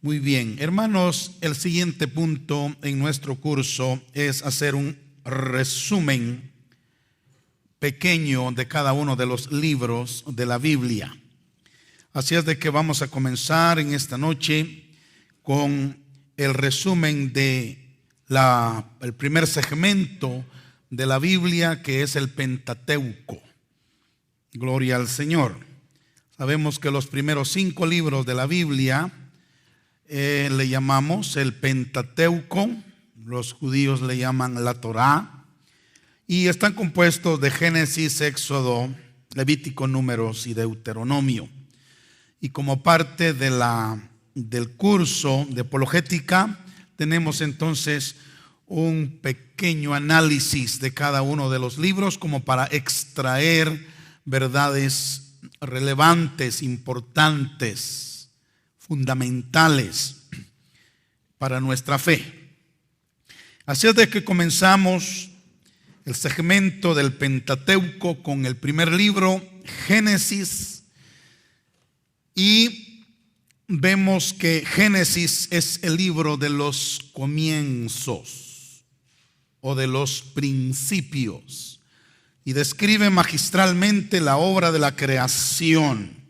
Muy bien, hermanos, el siguiente punto en nuestro curso es hacer un resumen pequeño de cada uno de los libros de la Biblia. Así es de que vamos a comenzar en esta noche con el resumen de el primer segmento de la Biblia, que es el Pentateuco. Gloria al Señor. Sabemos que los primeros 5 libros de la Biblia le llamamos el Pentateuco, los judíos le llaman la Torá, y están compuestos de Génesis, Éxodo, Levítico, Números y Deuteronomio. Y como parte del curso de apologética, tenemos entonces un pequeño análisis de cada uno de los libros como para extraer verdades relevantes, importantes, fundamentales para nuestra fe. Así es de que comenzamos el segmento del Pentateuco con el primer libro, Génesis, y vemos que Génesis es el libro de los comienzos o de los principios y describe magistralmente la obra de la creación.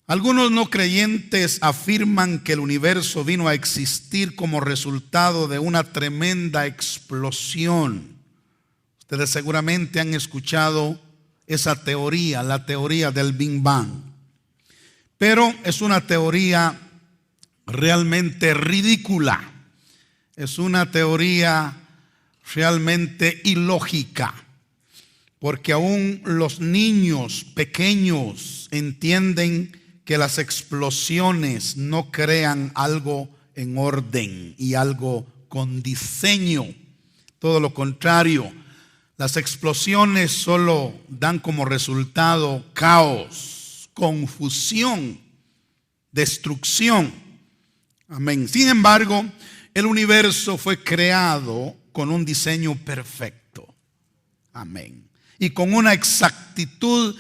Algunos no creyentes afirman que el universo vino a existir como resultado de una tremenda explosión. Ustedes seguramente han escuchado esa teoría, la teoría del Big Bang. Pero es una teoría realmente ridícula. Es una teoría realmente ilógica. Porque aún los niños pequeños entienden que las explosiones no crean algo en orden y algo con diseño. Todo lo contrario, las explosiones solo dan como resultado caos, confusión, destrucción. Amén. Sin embargo, el universo fue creado con un diseño perfecto. Amén. Y con una exactitud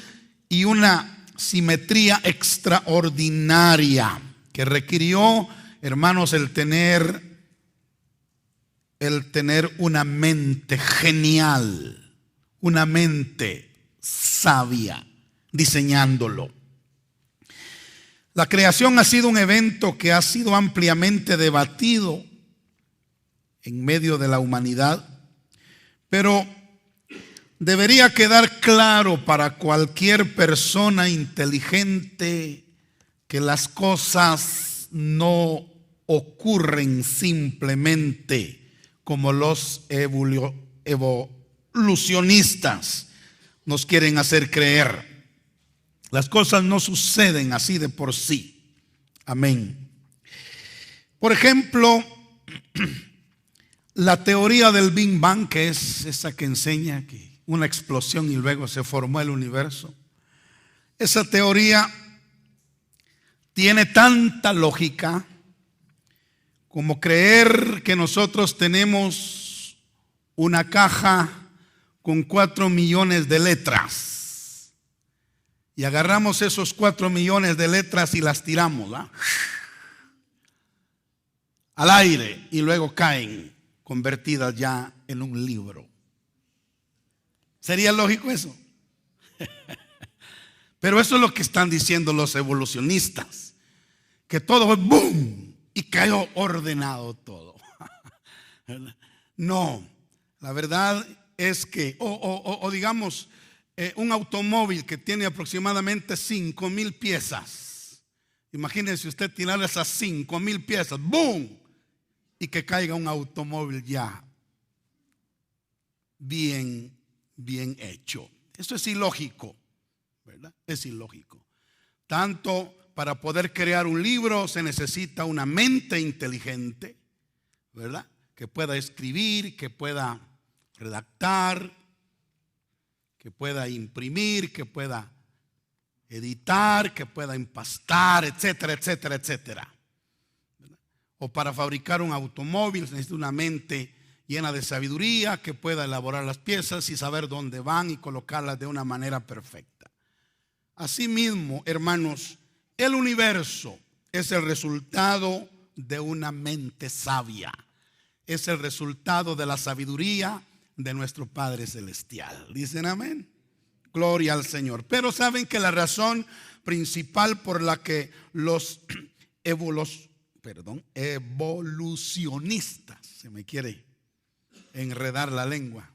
y una simetría extraordinaria que requirió, hermanos, el tener una mente genial, una mente sabia diseñándolo. La creación ha sido un evento que ha sido ampliamente debatido en medio de la humanidad, pero debería quedar claro para cualquier persona inteligente que las cosas no ocurren simplemente como los evolucionistas nos quieren hacer creer. Las cosas no suceden así de por sí. Amén. Por ejemplo, la teoría del Big Bang, que es esa que enseña que una explosión y luego se formó el universo. Esa teoría tiene tanta lógica como creer que nosotros tenemos una caja con 4 millones de letras y agarramos esos 4 millones de letras y las tiramos al aire y luego caen convertidas ya en un libro. ¿Sería lógico eso? Pero eso es lo que están diciendo los evolucionistas, que todo fue ¡boom! Y cayó ordenado todo. No, la verdad es que, digamos, un automóvil que tiene aproximadamente 5,000 piezas. Imagínense usted tirar esas 5,000 piezas, ¡boom! Y que caiga un automóvil ya bien hecho. Eso es ilógico, ¿verdad? Es ilógico. Tanto para poder crear un libro se necesita una mente inteligente, ¿verdad? Que pueda escribir, que pueda redactar, que pueda imprimir, que pueda editar, que pueda empastar, etcétera, etcétera, etcétera. ¿Verdad? O para fabricar un automóvil se necesita una mente llena de sabiduría que pueda elaborar las piezas y saber dónde van y colocarlas de una manera perfecta. Asimismo, hermanos, el universo es el resultado de una mente sabia. Es el resultado de la sabiduría de nuestro Padre Celestial. ¿Dicen amén? Gloria al Señor. Pero saben que la razón principal por la que los evolucionistas, se me quiere enredar la lengua,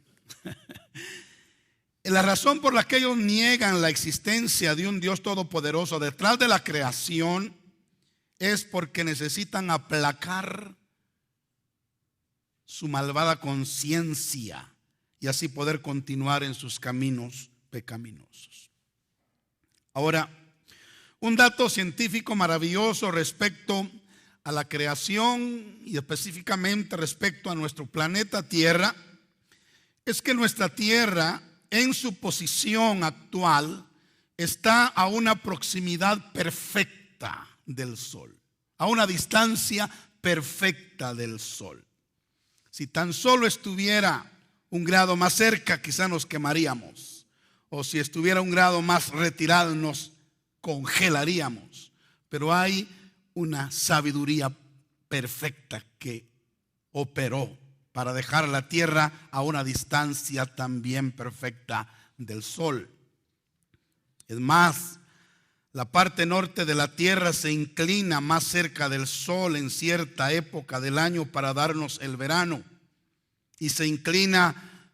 la razón por la que ellos niegan la existencia de un Dios todopoderoso detrás de la creación es porque necesitan aplacar su malvada conciencia y así poder continuar en sus caminos pecaminosos. Ahora, un dato científico maravilloso respecto a la creación y específicamente respecto a nuestro planeta Tierra es que nuestra Tierra, en su posición actual, está a una proximidad perfecta del Sol, a una distancia perfecta del Sol. Si tan solo estuviera un grado más cerca, quizá nos quemaríamos, o si estuviera un grado más retirado, nos congelaríamos. Pero hay una sabiduría perfecta que operó para dejar la tierra a una distancia también perfecta del Sol. Es más, la parte norte de la tierra se inclina más cerca del Sol en cierta época del año para darnos el verano, y se inclina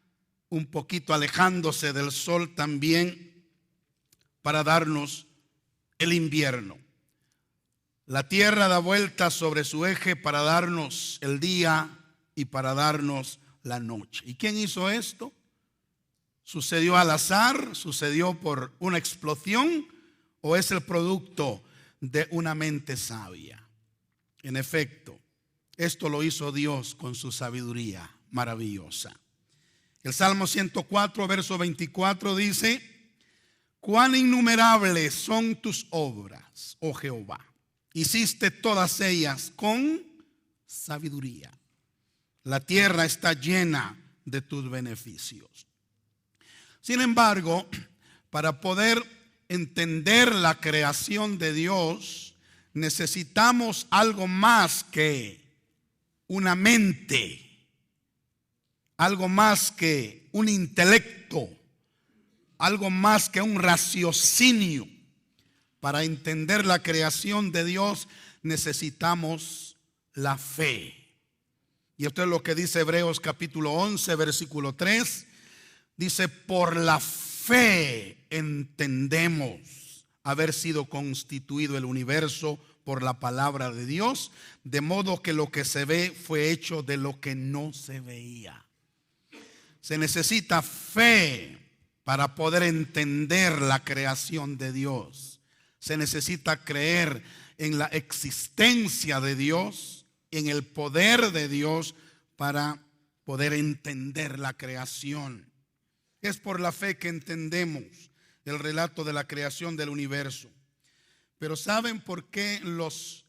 un poquito alejándose del Sol también para darnos el invierno. La tierra da vuelta sobre su eje para darnos el día y para darnos la noche. ¿Y quién hizo esto? ¿Sucedió al azar? ¿Sucedió por una explosión? ¿O es el producto de una mente sabia? En efecto, esto lo hizo Dios con su sabiduría maravillosa. El Salmo 104, verso 24 dice: cuán innumerables son tus obras, oh Jehová. Hiciste todas ellas con sabiduría. La tierra está llena de tus beneficios. Sin embargo, para poder entender la creación de Dios, necesitamos algo más que una mente, algo más que un intelecto, algo más que un raciocinio. Para entender la creación de Dios necesitamos la fe. Y esto es lo que dice Hebreos capítulo 11, versículo 3. Dice: por la fe entendemos haber sido constituido el universo por la palabra de Dios, de modo que lo que se ve fue hecho de lo que no se veía. Se necesita fe para poder entender la creación de Dios. Se necesita creer en la existencia de Dios, en el poder de Dios para poder entender la creación. Es por la fe que entendemos el relato de la creación del universo. Pero ¿saben por qué los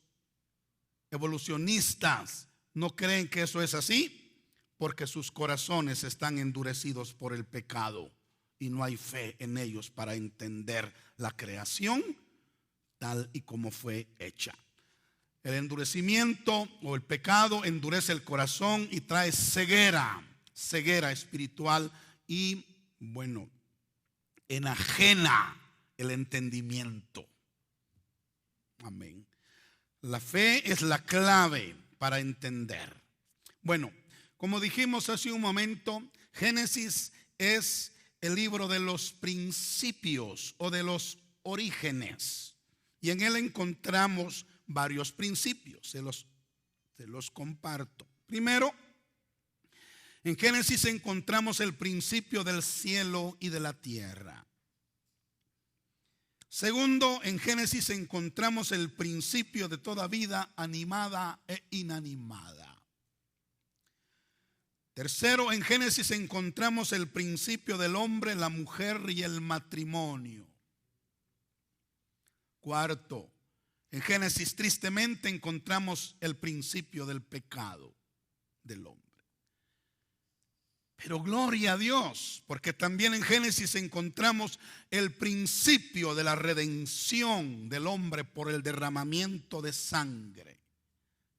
evolucionistas no creen que eso es así? Porque sus corazones están endurecidos por el pecado y no hay fe en ellos para entender la creación tal y como fue hecha. El endurecimiento o el pecado endurece el corazón y trae ceguera espiritual y, enajena el entendimiento. Amén. La fe es la clave para entender. Bueno, como dijimos hace un momento, Génesis es el libro de los principios o de los orígenes. Y en él encontramos varios principios, se los comparto. Primero, en Génesis encontramos el principio del cielo y de la tierra. Segundo, en Génesis encontramos el principio de toda vida animada e inanimada. Tercero, en Génesis encontramos el principio del hombre, la mujer y el matrimonio. Cuarto, en Génesis tristemente encontramos el principio del pecado del hombre. Pero gloria a Dios, porque también en Génesis encontramos el principio de la redención del hombre por el derramamiento de sangre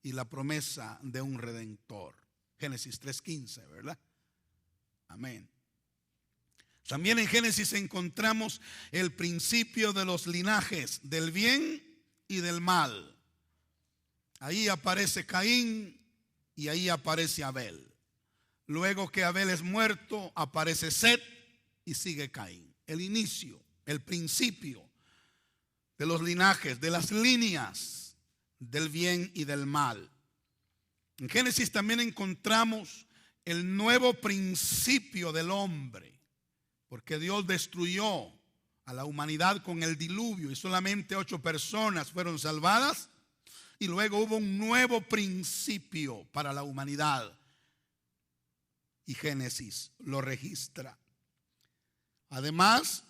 y la promesa de un redentor. Génesis 3:15, ¿verdad? Amén. También en Génesis encontramos el principio de los linajes del bien y del mal. Ahí aparece Caín y ahí aparece Abel. Luego que Abel es muerto, aparece Set y sigue Caín. El inicio, el principio de los linajes, de las líneas del bien y del mal. En Génesis también encontramos el nuevo principio del hombre, porque Dios destruyó a la humanidad con el diluvio y solamente 8 personas fueron salvadas. Y luego hubo un nuevo principio para la humanidad. Y Génesis lo registra. Además,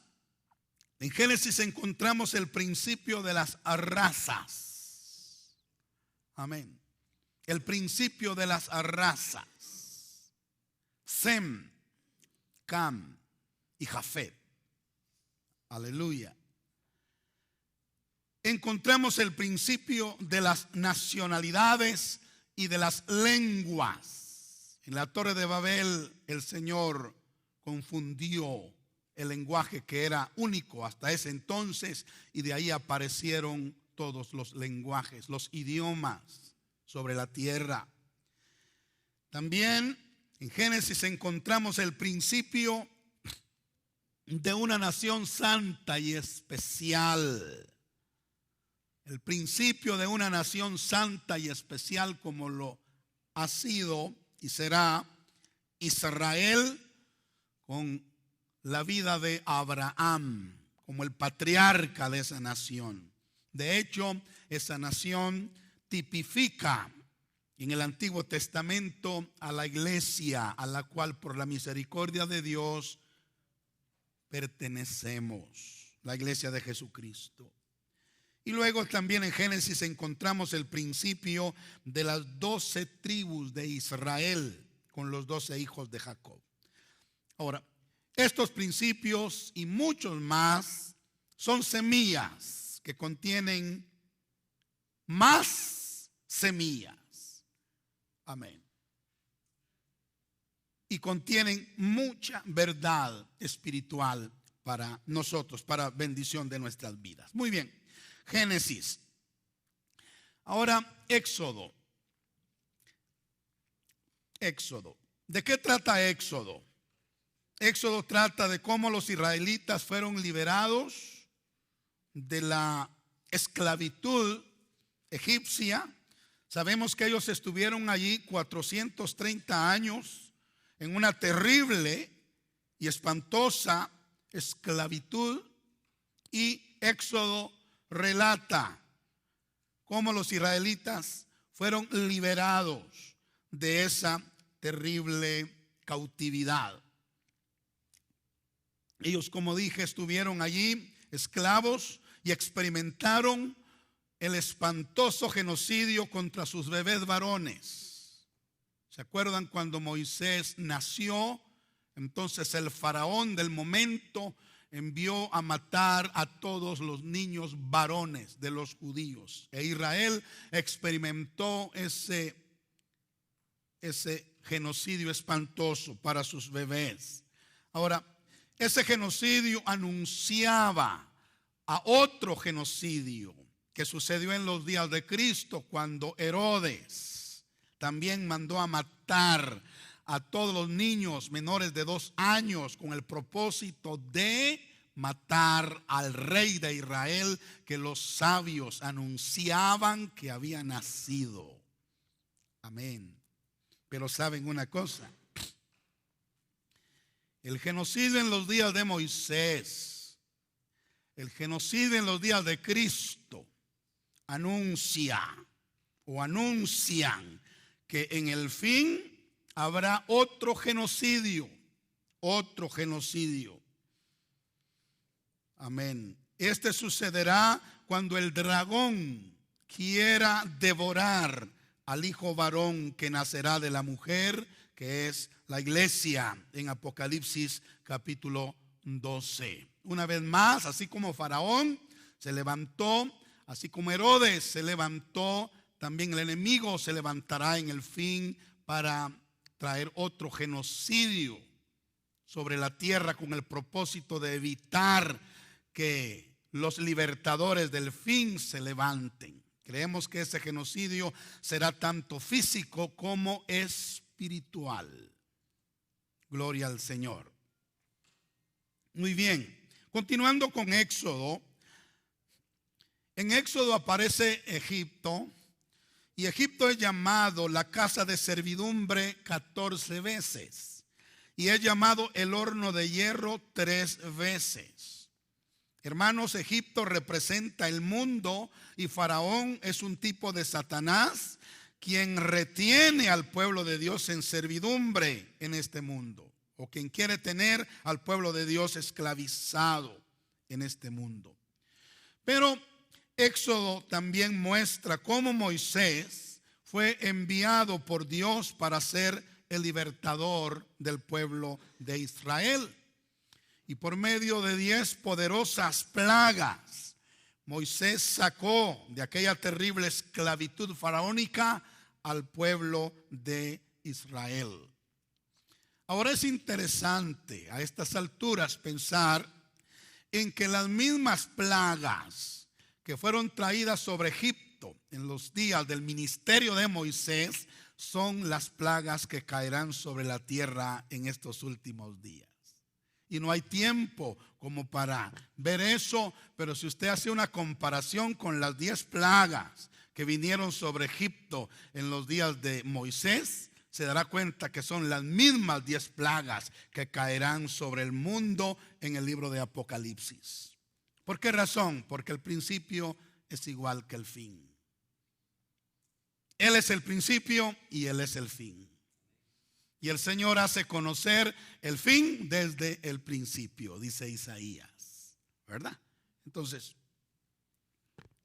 en Génesis encontramos el principio de las razas. Amén. El principio de las razas. Sem, Cam y Jafet. Aleluya. Encontramos el principio de las nacionalidades y de las lenguas. En la Torre de Babel el Señor confundió el lenguaje que era único hasta ese entonces y de ahí aparecieron todos los lenguajes, los idiomas sobre la tierra. También en Génesis encontramos el principio de una nación santa y especial. El principio de una nación santa y especial como lo ha sido y será Israel con la vida de Abraham como el patriarca de esa nación. De hecho, esa nación tipifica en el Antiguo Testamento a la iglesia a la cual por la misericordia de Dios pertenecemos, la iglesia de Jesucristo. Y luego también en Génesis encontramos el principio de las 12 tribus de Israel con los 12 hijos de Jacob. Ahora, estos principios y muchos más son semillas que contienen más semillas. Amén. Y contienen mucha verdad espiritual para nosotros, para bendición de nuestras vidas. Muy bien. Génesis. Ahora, Éxodo. Éxodo. ¿De qué trata Éxodo? Éxodo trata de cómo los israelitas fueron liberados de la esclavitud egipcia. Sabemos que ellos estuvieron allí 430 años en una terrible y espantosa esclavitud. Y Éxodo relata cómo los israelitas fueron liberados de esa terrible cautividad. Ellos, como dije, estuvieron allí esclavos y experimentaron el espantoso genocidio contra sus bebés varones. ¿Se acuerdan cuando Moisés nació? Entonces el faraón del momento envió a matar a todos los niños varones de los judíos. E Israel experimentó ese genocidio espantoso para sus bebés. Ahora, ese genocidio anunciaba a otro genocidio que sucedió en los días de Cristo, cuando Herodes también mandó a matar a todos los niños menores de 2 años con el propósito de matar al rey de Israel que los sabios anunciaban que había nacido. Amén. Pero saben una cosa, el genocidio en los días de Moisés, el genocidio en los días de Cristo anuncian que en el fin habrá otro genocidio. Amén. Este sucederá cuando el dragón quiera devorar al hijo varón que nacerá de la mujer, que es la iglesia en Apocalipsis capítulo 12. Una vez más, así como Faraón se levantó, así como Herodes se levantó, también el enemigo se levantará en el fin para traer otro genocidio sobre la tierra con el propósito de evitar que los libertadores del fin se levanten. Creemos que ese genocidio será tanto físico como espiritual. Gloria al Señor. Muy bien, continuando con Éxodo. En Éxodo aparece Egipto, y Egipto es llamado la casa de servidumbre 14 veces, y es llamado el horno de hierro 3 veces. Hermanos, Egipto representa el mundo y Faraón es un tipo de Satanás quien retiene al pueblo de Dios en servidumbre en este mundo, o quien quiere tener al pueblo de Dios esclavizado en este mundo. Pero Éxodo también muestra cómo Moisés fue enviado por Dios para ser el libertador del pueblo de Israel. Y por medio de 10 poderosas plagas, Moisés sacó de aquella terrible esclavitud faraónica al pueblo de Israel. Ahora es interesante a estas alturas pensar en que las mismas plagas que fueron traídas sobre Egipto en los días del ministerio de Moisés son las plagas que caerán sobre la tierra en estos últimos días. Y no hay tiempo como para ver eso, pero si usted hace una comparación con las 10 plagas que vinieron sobre Egipto en los días de Moisés, se dará cuenta que son las mismas 10 plagas que caerán sobre el mundo en el libro de Apocalipsis. ¿Por qué razón? Porque el principio es igual que el fin. Él es el principio y Él es el fin. Y el Señor hace conocer el fin desde el principio, dice Isaías, ¿verdad? Entonces,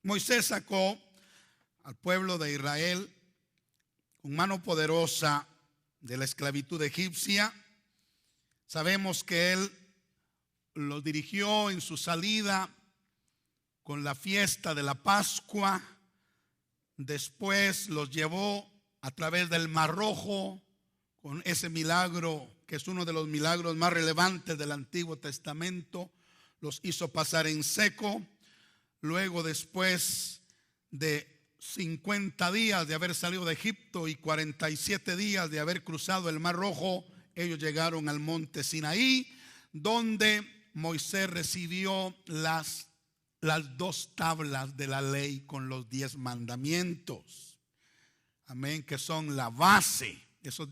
Moisés sacó al pueblo de Israel con mano poderosa de la esclavitud egipcia. Sabemos que Él los dirigió en su salida con la fiesta de la Pascua. Después los llevó a través del Mar Rojo con ese milagro que es uno de los milagros más relevantes del Antiguo Testamento. Los hizo pasar en seco. Luego, después de 50 días de haber salido de Egipto y 47 días de haber cruzado el Mar Rojo, ellos llegaron al monte Sinaí, donde Moisés recibió las 2 tablas de la ley con los 10 mandamientos. Amén, que son la base.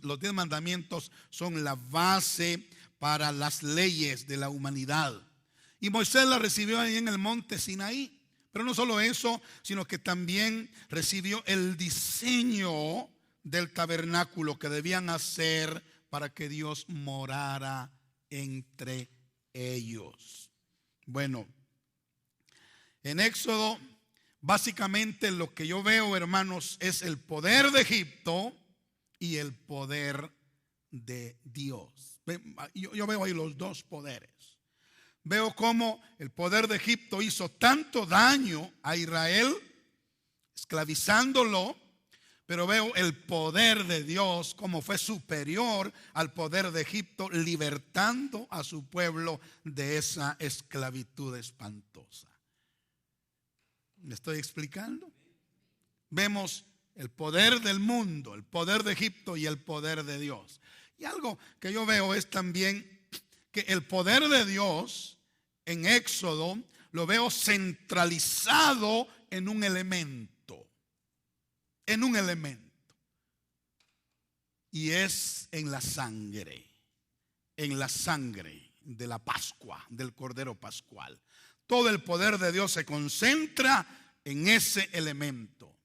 Los 10 mandamientos son la base para las leyes de la humanidad. Y Moisés la recibió ahí en el monte Sinaí. Pero no solo eso, sino que también recibió el diseño del tabernáculo que debían hacer para que Dios morara entre ellos. Bueno, en Éxodo, básicamente lo que yo veo, hermanos, es el poder de Egipto y el poder de Dios. Yo veo ahí los 2 poderes. Veo cómo el poder de Egipto hizo tanto daño a Israel, esclavizándolo, pero veo el poder de Dios como fue superior al poder de Egipto, libertando a su pueblo de esa esclavitud espantosa. ¿Me estoy explicando? Vemos el poder del mundo, el poder de Egipto y el poder de Dios. Y algo que yo veo es también que el poder de Dios en Éxodo lo veo centralizado en un elemento. En un elemento. Y es en la sangre. En la sangre de la Pascua, del Cordero Pascual. Todo el poder de Dios se concentra en ese elemento.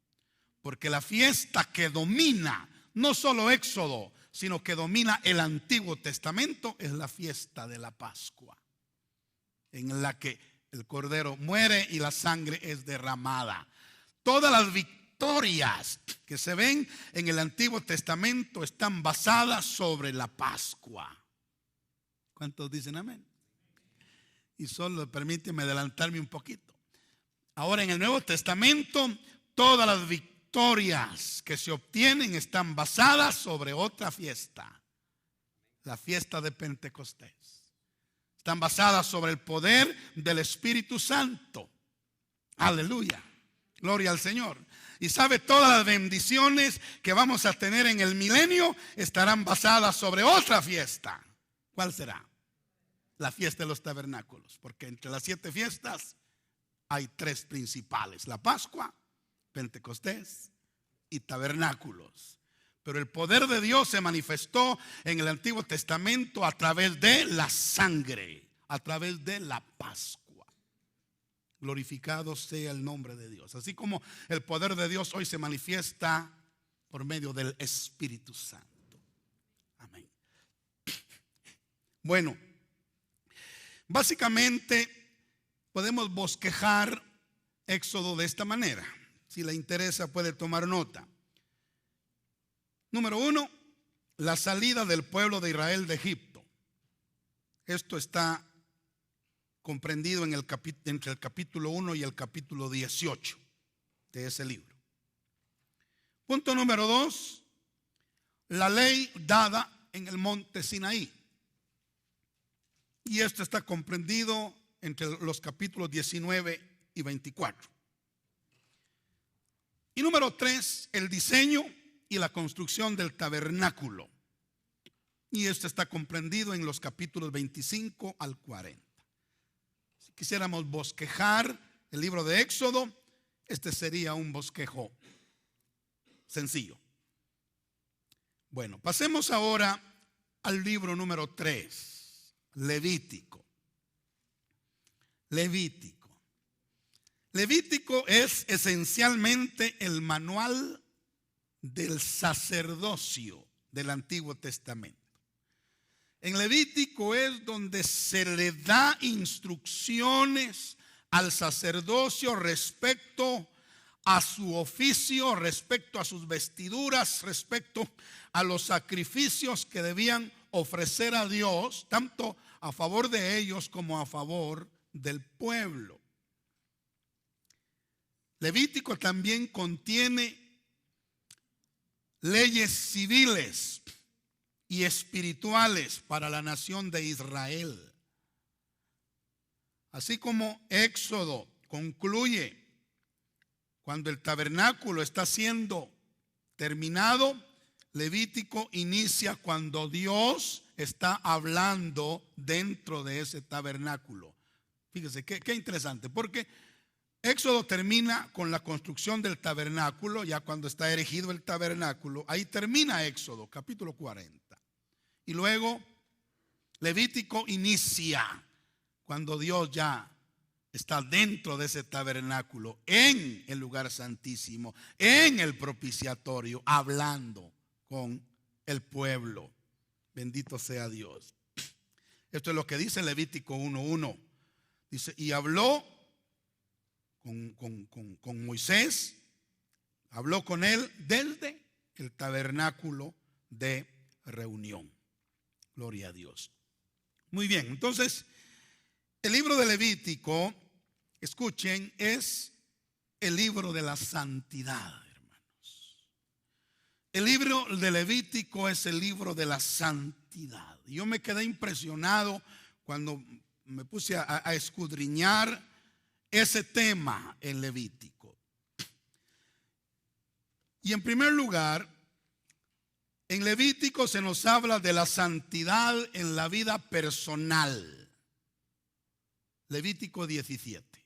Porque la fiesta que domina no solo Éxodo, sino que domina el Antiguo Testamento es la fiesta de la Pascua, en la que el Cordero muere y la sangre es derramada. Todas las victorias victorias que se ven en el Antiguo Testamento están basadas sobre la Pascua. ¿Cuántos dicen amén? Y solo permíteme adelantarme un poquito. Ahora en el Nuevo Testamento, todas las victorias que se obtienen están basadas sobre otra fiesta, la fiesta de Pentecostés. Están basadas sobre el poder del Espíritu Santo. Aleluya, gloria al Señor. Y sabe, todas las bendiciones que vamos a tener en el milenio estarán basadas sobre otra fiesta. ¿Cuál será? La fiesta de los tabernáculos, porque entre las 7 fiestas hay 3 principales: la Pascua, Pentecostés y tabernáculos. Pero el poder de Dios se manifestó en el Antiguo Testamento a través de la sangre, a través de la Pascua. Glorificado sea el nombre de Dios. Así como el poder de Dios hoy se manifiesta por medio del Espíritu Santo. Amén. Bueno, básicamente podemos bosquejar Éxodo de esta manera. Si le interesa puede tomar nota. Número 1, la salida del pueblo de Israel de Egipto. Esto está comprendido en entre el capítulo 1 y el capítulo 18 de ese libro. Punto número 2, la ley dada en el monte Sinaí. Y esto está comprendido entre los capítulos 19 y 24. Y número 3, el diseño y la construcción del tabernáculo. Y esto está comprendido en los capítulos 25 al 40. Si quisiéramos bosquejar el libro de Éxodo, este sería un bosquejo sencillo. Bueno, pasemos ahora al libro número 3, Levítico. Levítico es esencialmente el manual del sacerdocio del Antiguo Testamento. En Levítico es donde se le da instrucciones al sacerdocio respecto a su oficio, respecto a sus vestiduras, respecto a los sacrificios que debían ofrecer a Dios, tanto a favor de ellos como a favor del pueblo. Levítico también contiene leyes civiles y espirituales para la nación de Israel. Así como Éxodo concluye cuando el tabernáculo está siendo terminado, Levítico inicia cuando Dios está hablando dentro de ese tabernáculo. Fíjese qué interesante, porque Éxodo termina con la construcción del tabernáculo, ya cuando está erigido el tabernáculo. Ahí termina Éxodo, capítulo 40. Y luego Levítico inicia cuando Dios ya está dentro de ese tabernáculo, en el lugar santísimo, en el propiciatorio, hablando con el pueblo. Bendito sea Dios. Esto es lo que dice Levítico 1:1. Dice, y habló con Moisés, habló con él desde el tabernáculo de reunión. Gloria a Dios. Muy bien, entonces el libro de Levítico, escuchen, es el libro de la santidad, hermanos. El libro de Levítico es el libro de la santidad. Yo me quedé impresionado cuando me puse a escudriñar ese tema en Levítico. Y en primer lugar, en Levítico se nos habla de la santidad en la vida personal. Levítico 17.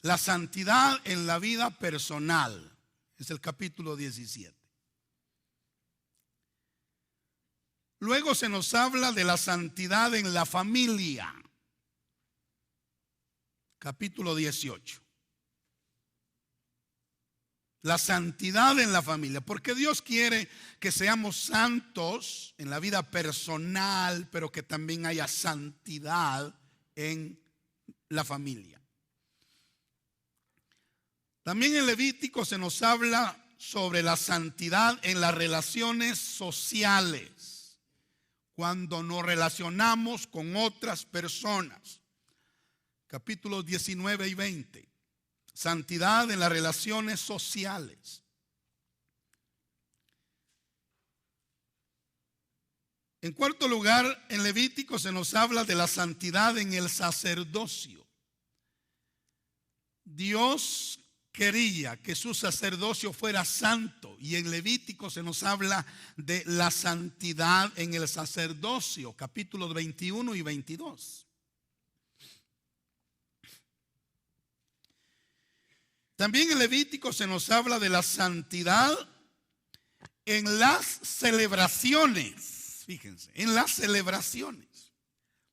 La santidad en la vida personal. Es el capítulo 17. Luego se nos habla de la santidad en la familia. Capítulo 18. La santidad en la familia, porque Dios quiere que seamos santos en la vida personal, pero que también haya santidad en la familia. También en Levítico se nos habla sobre la santidad en las relaciones sociales, cuando nos relacionamos con otras personas. Capítulos 19 y 20. Santidad en las relaciones sociales. En cuarto lugar, en Levítico se nos habla de la santidad en el sacerdocio. Dios quería que su sacerdocio fuera santo, y en Levítico se nos habla de la santidad en el sacerdocio, capítulos 21 y 22. También en Levítico se nos habla de la santidad en las celebraciones. Fíjense, en las celebraciones.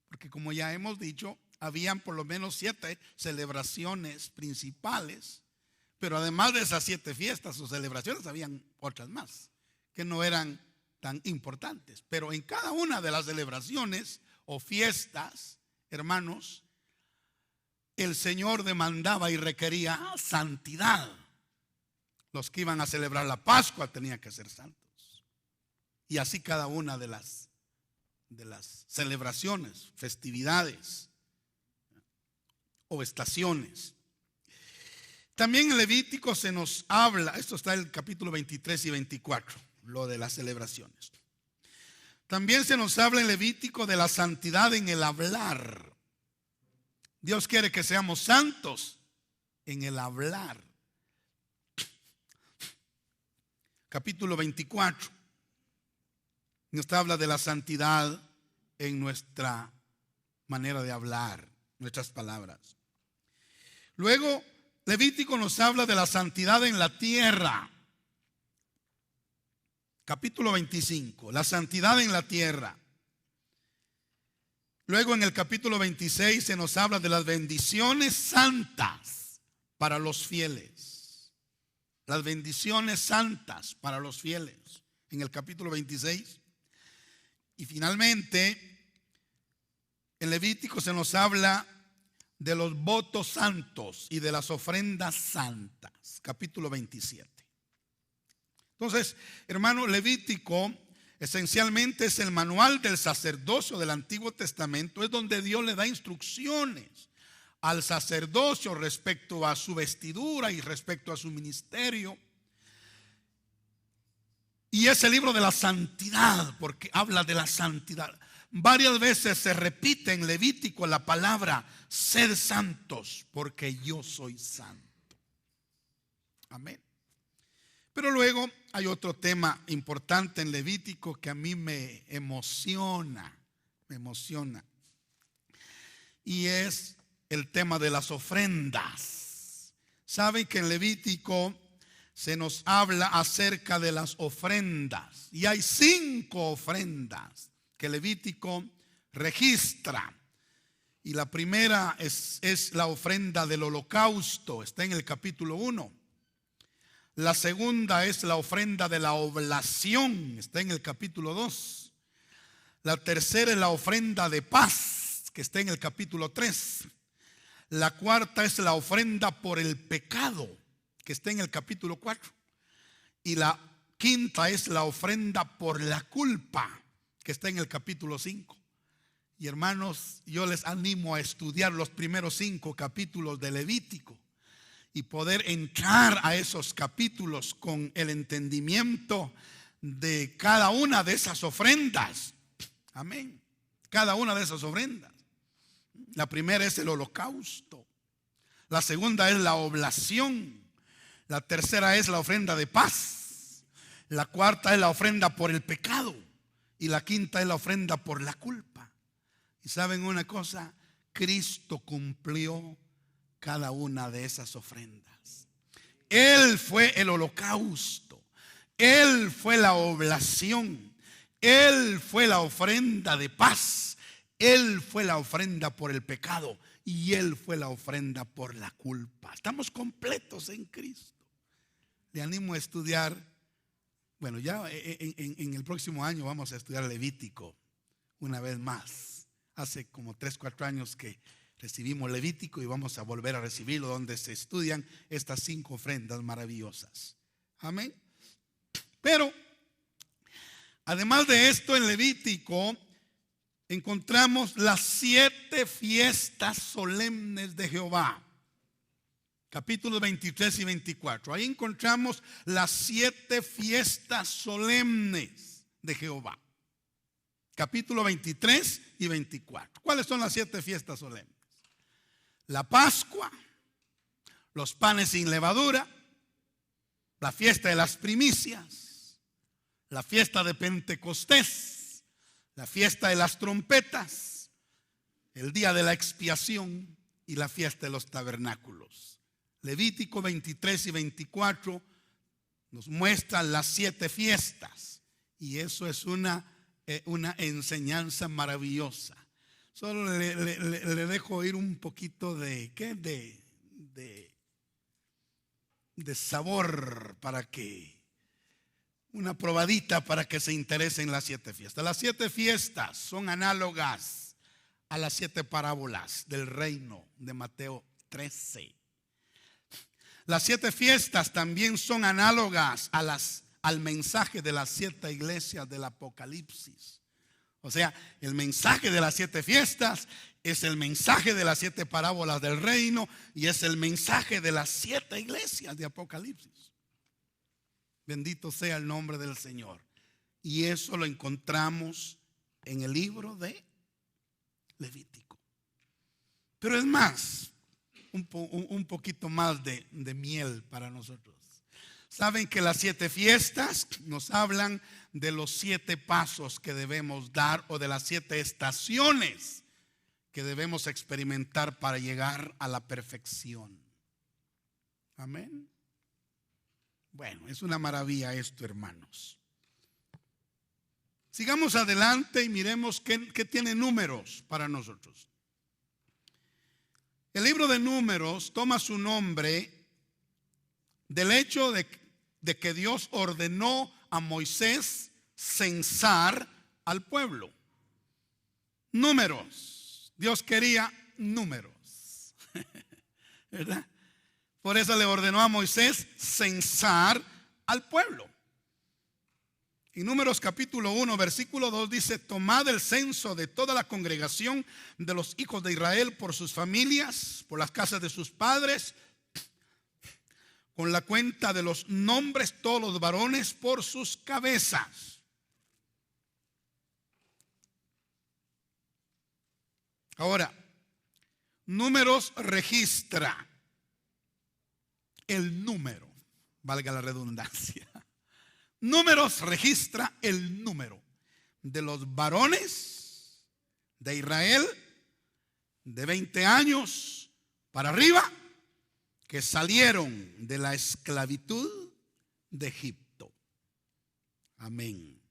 Porque como ya hemos dicho, habían por lo menos 7 celebraciones principales. Pero además de esas 7 fiestas o celebraciones, habían otras más que no eran tan importantes. Pero en cada una de las celebraciones o fiestas, hermanos, el Señor demandaba y requería santidad. Los que iban a celebrar la Pascua tenían que ser santos. Y así cada una de las celebraciones, festividades o estaciones. También en Levítico se nos habla, esto está en el capítulo 23 y 24, lo de las celebraciones. También se nos habla en Levítico de la santidad en el hablar. Dios quiere que seamos santos en el hablar. Capítulo 24 nos habla de la santidad en nuestra manera de hablar, nuestras palabras. Luego, Levítico nos habla de la santidad en la tierra. Capítulo 25, la santidad en la tierra. Luego en el capítulo 26 se nos habla de las bendiciones santas para los fieles. Las bendiciones santas para los fieles. En el capítulo 26. Y finalmente, en Levítico se nos habla de los votos santos y de las ofrendas santas. Capítulo 27. Entonces, hermano, Levítico esencialmente es el manual del sacerdocio del Antiguo Testamento. Es donde Dios le da instrucciones al sacerdocio respecto a su vestidura y respecto a su ministerio. Y es el libro de la santidad, porque habla de la santidad. Varias veces se repite en Levítico la palabra sed santos, porque yo soy santo. Amén. Pero luego hay otro tema importante en Levítico que a mí me emociona. Y es el tema de las ofrendas. Saben que en Levítico se nos habla acerca de las ofrendas. Y hay 5 ofrendas que Levítico registra. Y la primera es la ofrenda del holocausto. Está en el capítulo 1. La segunda es la ofrenda de la oblación, está en el capítulo 2. La tercera es la ofrenda de paz, que está en el capítulo 3. La cuarta es la ofrenda por el pecado, que está en el capítulo 4. Y la quinta es la ofrenda por la culpa, que está en el capítulo 5. Y hermanos, yo les animo a estudiar los primeros 5 capítulos de Levítico y poder entrar a esos capítulos con el entendimiento de cada una de esas ofrendas. Amén. Cada una de esas ofrendas. La primera es el holocausto. La segunda es la oblación. La tercera es la ofrenda de paz. La cuarta es la ofrenda por el pecado. Y la quinta es la ofrenda por la culpa. Y saben una cosa, Cristo cumplió cada una de esas ofrendas. Él fue el holocausto. Él fue la oblación. Él fue la ofrenda de paz. Él fue la ofrenda por el pecado. Y Él fue la ofrenda por la culpa. Estamos completos en Cristo. Le animo a estudiar. Bueno, ya en el próximo año vamos a estudiar Levítico una vez más. Hace como 3-4 años que Recibimos Levítico y vamos a volver a recibirlo, donde se estudian estas 5 ofrendas maravillosas. Amén. Pero además de esto, en Levítico encontramos las 7 fiestas solemnes de Jehová. Capítulos 23 y 24. Ahí encontramos las 7 fiestas solemnes de Jehová. Capítulo 23 y 24. ¿Cuáles son las 7 fiestas solemnes? La Pascua, los panes sin levadura, la fiesta de las primicias, la fiesta de Pentecostés, la fiesta de las trompetas, el día de la expiación y la fiesta de los tabernáculos. Levítico 23 y 24 nos muestran las 7 fiestas, y eso es una enseñanza maravillosa. Solo le dejo oír un poquito de sabor, para que una probadita para que se interese en las 7 fiestas. Las 7 fiestas son análogas a las 7 parábolas del reino de Mateo 13. Las 7 fiestas también son análogas al mensaje de las 7 iglesias del Apocalipsis. O sea, el mensaje de las 7 fiestas es el mensaje de las 7 parábolas del reino, y es el mensaje de las 7 iglesias de Apocalipsis. Bendito sea el nombre del Señor. Y eso lo encontramos en el libro de Levítico. Pero es más, un poquito más de miel para nosotros. Saben que las 7 fiestas nos hablan de los 7 pasos que debemos dar, o de las 7 estaciones que debemos experimentar para llegar a la perfección. Amén. Bueno, es una maravilla esto, hermanos. Sigamos adelante y miremos qué tiene Números para nosotros. El libro de Números toma su nombre del hecho de que Dios ordenó a Moisés censar al pueblo. Números. Dios quería números. ¿Verdad? Por eso le ordenó a Moisés censar al pueblo. En Números capítulo 1 versículo 2 dice: tomad el censo de toda la congregación de los hijos de Israel por sus familias, por las casas de sus padres, con la cuenta de los nombres, todos los varones por sus cabezas. Ahora, Números registra el número, valga la redundancia. Números registra el número de los varones de Israel de 20 años para arriba, que salieron de la esclavitud de Egipto. Amén.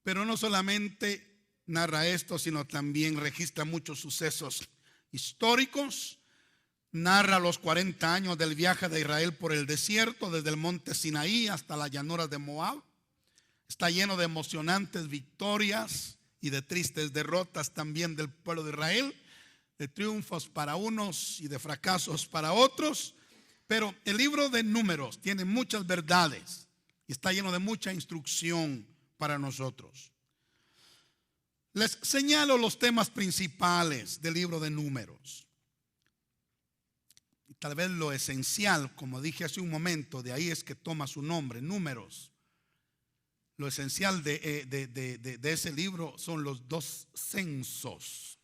Pero no solamente narra esto, sino también registra muchos sucesos históricos. Narra los 40 años del viaje de Israel por el desierto, desde el monte Sinaí hasta las llanuras de Moab. Está lleno de emocionantes victorias y de tristes derrotas también del pueblo de Israel, de triunfos para unos y de fracasos para otros. Pero el libro de Números tiene muchas verdades y está lleno de mucha instrucción para nosotros. Les señalo los temas principales del libro de Números. Y tal vez lo esencial, como dije hace un momento, de ahí es que toma su nombre, Números. Lo esencial de ese libro son los 2 censos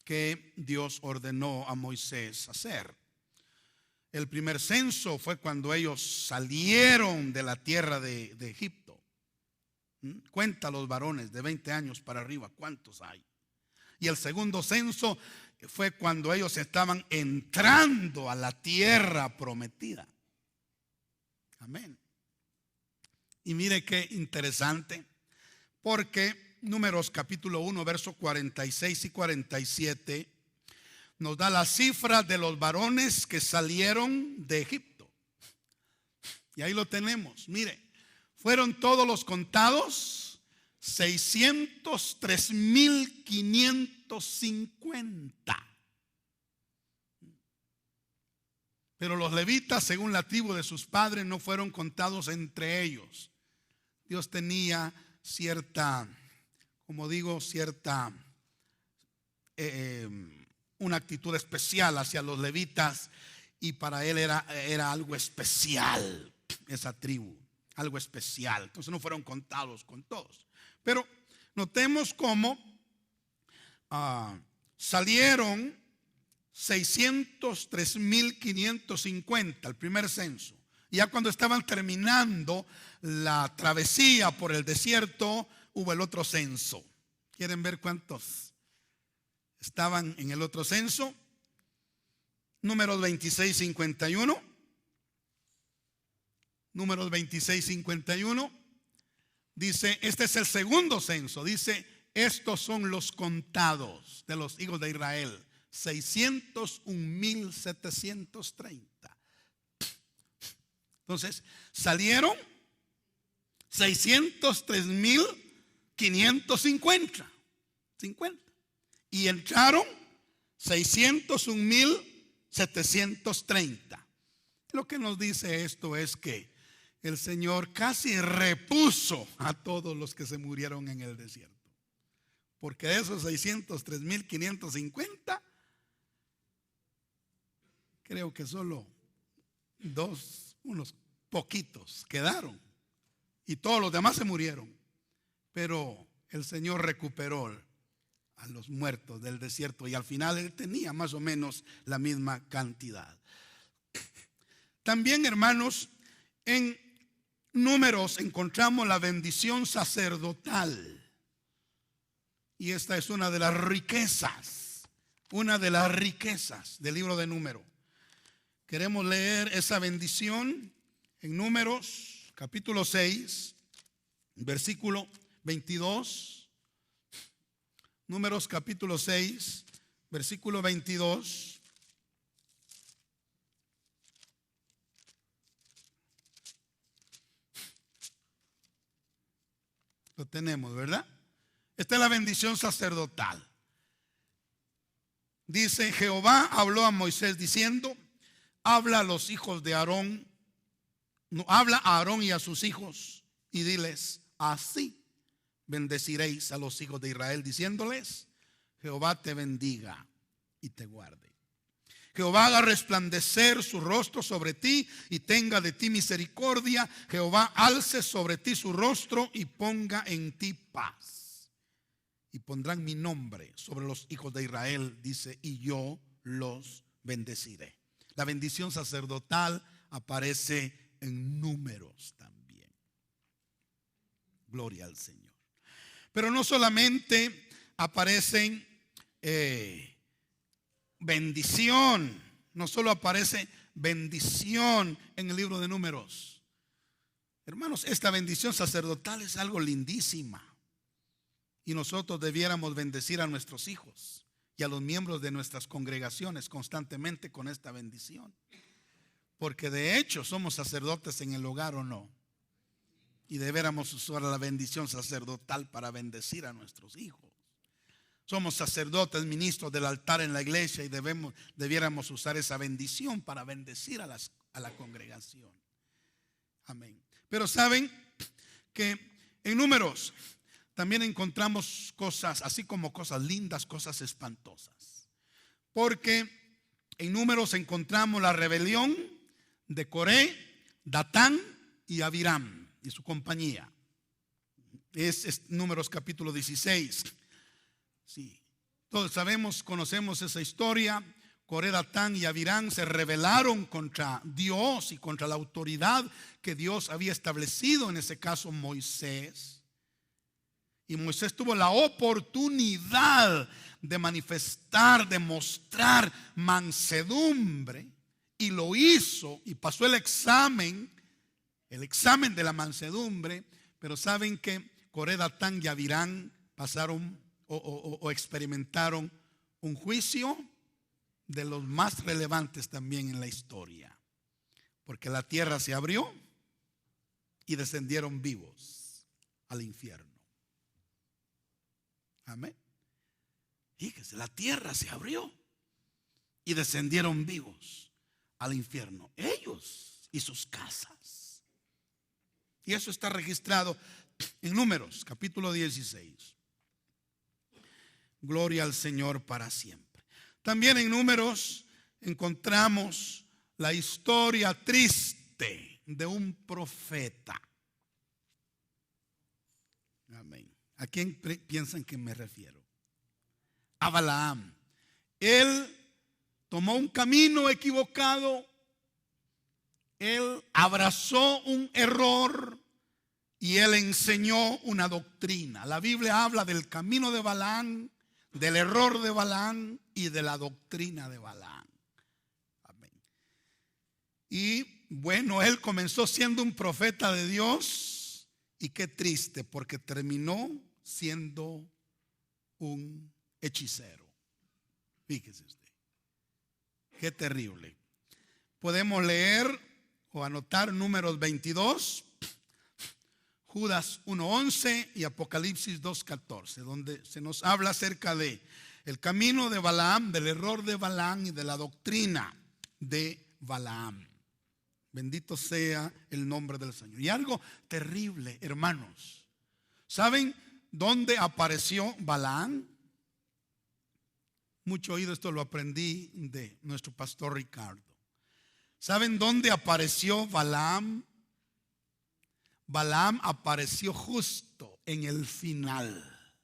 que Dios ordenó a Moisés hacer. El primer censo fue cuando ellos salieron de la tierra de Egipto. Cuenta los varones de 20 años para arriba, ¿cuántos hay? Y el segundo censo fue cuando ellos estaban entrando a la tierra prometida. Amén. Y mire qué interesante, porque Números capítulo 1, versos 46 y 47 nos da la cifra de los varones que salieron de Egipto. Y ahí lo tenemos, mire, fueron todos los contados 603,550. cuenta. Pero los levitas, según la tribu de sus padres, no fueron contados entre ellos. Dios tenía cierta, como digo, cierta una actitud especial hacia los levitas, y para él era algo especial esa tribu, algo especial. Entonces no fueron contados con todos. Pero notemos cómo salieron 603,550 el primer censo. Ya cuando estaban terminando la travesía por el desierto, hubo el otro censo. ¿Quieren ver cuántos estaban en el otro censo? Números 26:51. Números 26:51. Dice, este es el segundo censo. Dice, estos son los contados de los hijos de Israel. 601,730. Entonces salieron 603,550 y entraron 601,730. Lo que nos dice esto es que el Señor casi repuso a todos los que se murieron en el desierto, porque de esos 603,550, creo que solo unos poquitos quedaron, y todos los demás se murieron. Pero el Señor recuperó a los muertos del desierto, y al final él tenía más o menos la misma cantidad. También, hermanos, en Números encontramos la bendición sacerdotal, y esta es una de las riquezas del libro de Números. Queremos leer esa bendición en Números capítulo 6, versículo 22. Números capítulo 6, versículo 22. Lo tenemos, ¿verdad? Esta es la bendición sacerdotal. Dice, Jehová habló a Moisés diciendo, habla a los hijos de Aarón, habla a Aarón y a sus hijos y diles, así bendeciréis a los hijos de Israel, diciéndoles, Jehová te bendiga y te guarde. Jehová haga resplandecer su rostro sobre ti y tenga de ti misericordia. Jehová alce sobre ti su rostro y ponga en ti paz. Y pondrán mi nombre sobre los hijos de Israel, dice, y yo los bendeciré. La bendición sacerdotal aparece en Números también. Gloria al Señor. Pero no solamente aparecen bendición, no solo aparece bendición en el libro de Números. Hermanos, esta bendición sacerdotal es algo lindísima, y nosotros debiéramos bendecir a nuestros hijos y a los miembros de nuestras congregaciones constantemente con esta bendición, porque de hecho somos sacerdotes en el hogar, ¿o no? Y debiéramos usar la bendición sacerdotal para bendecir a nuestros hijos. Somos sacerdotes, ministros del altar en la iglesia, y debiéramos usar esa bendición para bendecir a la congregación. Amén. Pero saben que en Números también encontramos cosas, así como cosas lindas, cosas espantosas. Porque en Números encontramos la rebelión de Coré, Datán y Abiram y su compañía. Es Números capítulo 16. Sí, todos sabemos, conocemos esa historia. Coré, Datán y Abiram se rebelaron contra Dios y contra la autoridad que Dios había establecido, en ese caso Moisés. Y Moisés tuvo la oportunidad de manifestar, de mostrar mansedumbre, y lo hizo y pasó el examen de la mansedumbre. Pero saben que Coré, Datán y Abiram pasaron o experimentaron un juicio de los más relevantes también en la historia, porque la tierra se abrió y descendieron vivos al infierno. Amén. Fíjese, la tierra se abrió y descendieron vivos al infierno, ellos y sus casas. Y eso está registrado en Números, capítulo 16. Gloria al Señor para siempre. También en Números encontramos la historia triste de un profeta. Amén. ¿A quién piensan que me refiero? A Balaam. Él tomó un camino equivocado. Él abrazó un error y él enseñó una doctrina. La Biblia habla del camino de Balaam, del error de Balaam y de la doctrina de Balaam. Amén. Y bueno, él comenzó siendo un profeta de Dios y qué triste, porque terminó siendo un hechicero. Fíjese usted, qué terrible. Podemos leer o anotar Números 22, Judas 1:11 y Apocalipsis 2:14, donde se nos habla acerca de el camino de Balaam, del error de Balaam y de la doctrina de Balaam. Bendito sea el nombre del Señor. Y algo terrible, hermanos. ¿Saben dónde apareció Balaam? Mucho oído, esto lo aprendí de nuestro pastor Ricardo. ¿Saben dónde apareció Balaam? Balaam apareció justo en el final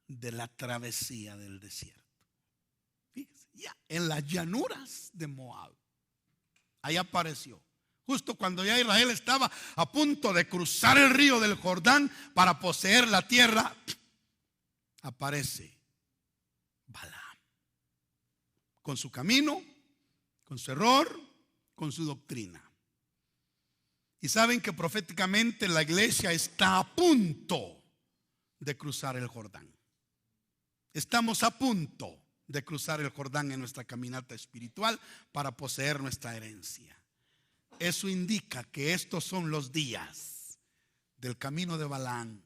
de la travesía del desierto. Fíjense, ya en las llanuras de Moab. Ahí apareció. Justo cuando ya Israel estaba a punto de cruzar el río del Jordán para poseer la tierra, aparece Balaam. Con su camino, con su error, con su doctrina. Y saben que proféticamente la iglesia está a punto de cruzar el Jordán. Estamos a punto de cruzar el Jordán en nuestra caminata espiritual para poseer nuestra herencia. Eso indica que estos son los días del camino de Balaam,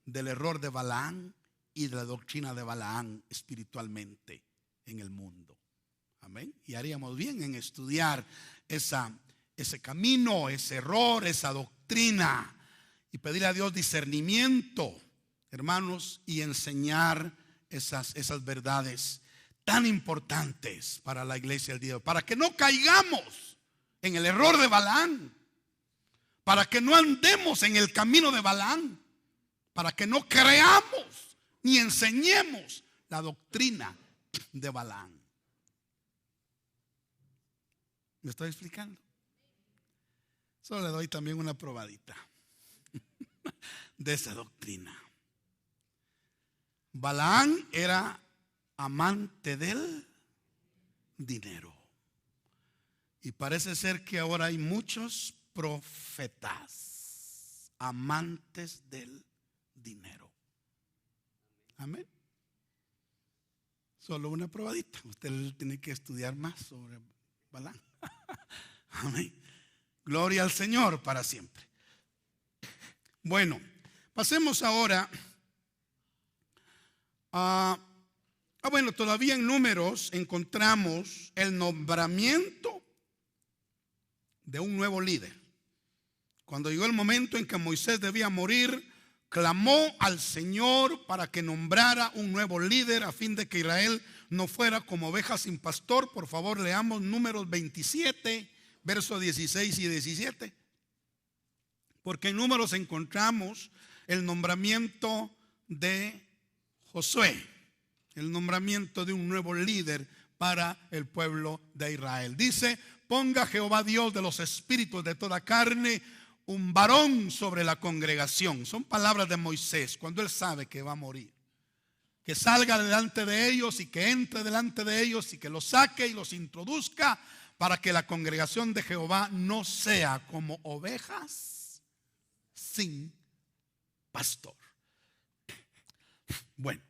del error de Balaam y de la doctrina de Balaam espiritualmente en el mundo. Amén. Y haríamos bien en estudiar ese camino, ese error, esa doctrina y pedirle a Dios discernimiento, hermanos, y enseñar esas verdades tan importantes para la iglesia del día de hoy, para que no caigamos en el error de Balaam, para que no andemos en el camino de Balaam, para que no creamos ni enseñemos la doctrina de Balaam. ¿Me estoy explicando? Solo le doy también una probadita de esa doctrina. Balaam era amante del dinero. Y parece ser que ahora hay muchos profetas amantes del dinero. Amén. Solo una probadita. Usted tiene que estudiar más sobre Balaam. Amén. Gloria al Señor para siempre. Bueno, pasemos ahora bueno, todavía en Números encontramos el nombramiento de un nuevo líder. Cuando llegó el momento en que Moisés debía morir, clamó al Señor para que nombrara un nuevo líder a fin de que Israel no fuera como oveja sin pastor. Por favor, leamos Números 27, versos 16 y 17. Porque en Números encontramos el nombramiento de Josué, el nombramiento de un nuevo líder para el pueblo de Israel. Dice: ponga Jehová Dios de los espíritus de toda carne un varón sobre la congregación. Son palabras de Moisés cuando él sabe que va a morir. Que salga delante de ellos y que entre delante de ellos y que los saque y los introduzca para que la congregación de Jehová no sea como ovejas sin pastor. Bueno,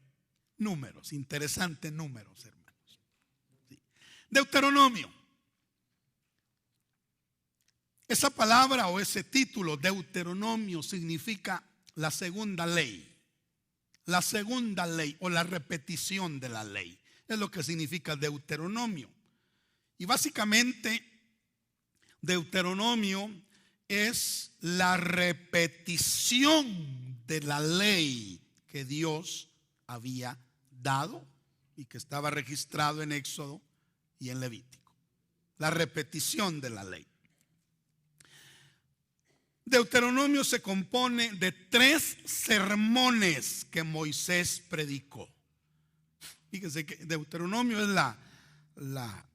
Números, interesantes números, hermanos. Sí. Deuteronomio. Esa palabra o ese título, Deuteronomio, significa la segunda ley. la segunda ley o la repetición de la ley. Es lo que significa Deuteronomio. Y básicamente Deuteronomio es la repetición de la ley que Dios había dado y que estaba registrado en Éxodo y en Levítico. La repetición de la ley. Deuteronomio se compone de 3 sermones que Moisés predicó. Fíjense que Deuteronomio es la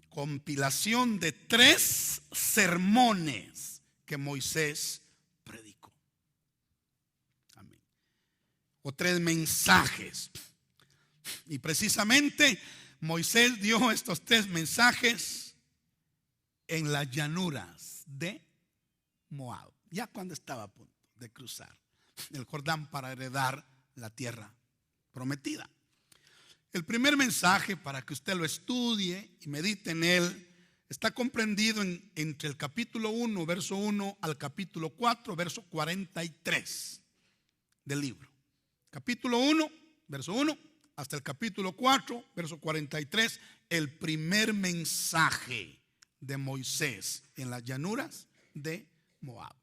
compilación de 3 sermones que Moisés predicó. Amén. O 3 mensajes. Y precisamente Moisés dio estos 3 mensajes en las llanuras de Moab, ya cuando estaba a punto de cruzar el Jordán para heredar la tierra prometida. El primer mensaje, para que usted lo estudie y medite en él, está comprendido entre el capítulo 1, verso 1 al capítulo 4, verso 43 del libro. Capítulo 1, verso 1 hasta el capítulo 4, verso 43, el primer mensaje de Moisés en las llanuras de Moab.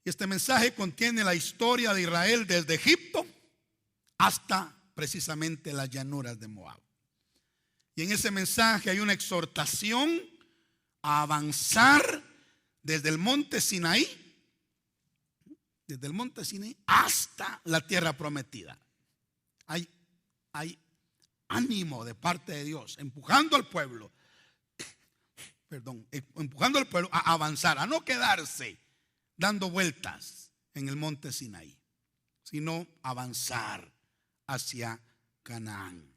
Y este mensaje contiene la historia de Israel desde Egipto hasta precisamente las llanuras de Moab. Y en ese mensaje hay una exhortación a avanzar desde el monte Sinaí, hasta la tierra prometida. Hay ánimo de parte de Dios, empujando al pueblo a avanzar, a no quedarse dando vueltas en el monte Sinaí, sino avanzar hacia Canaán.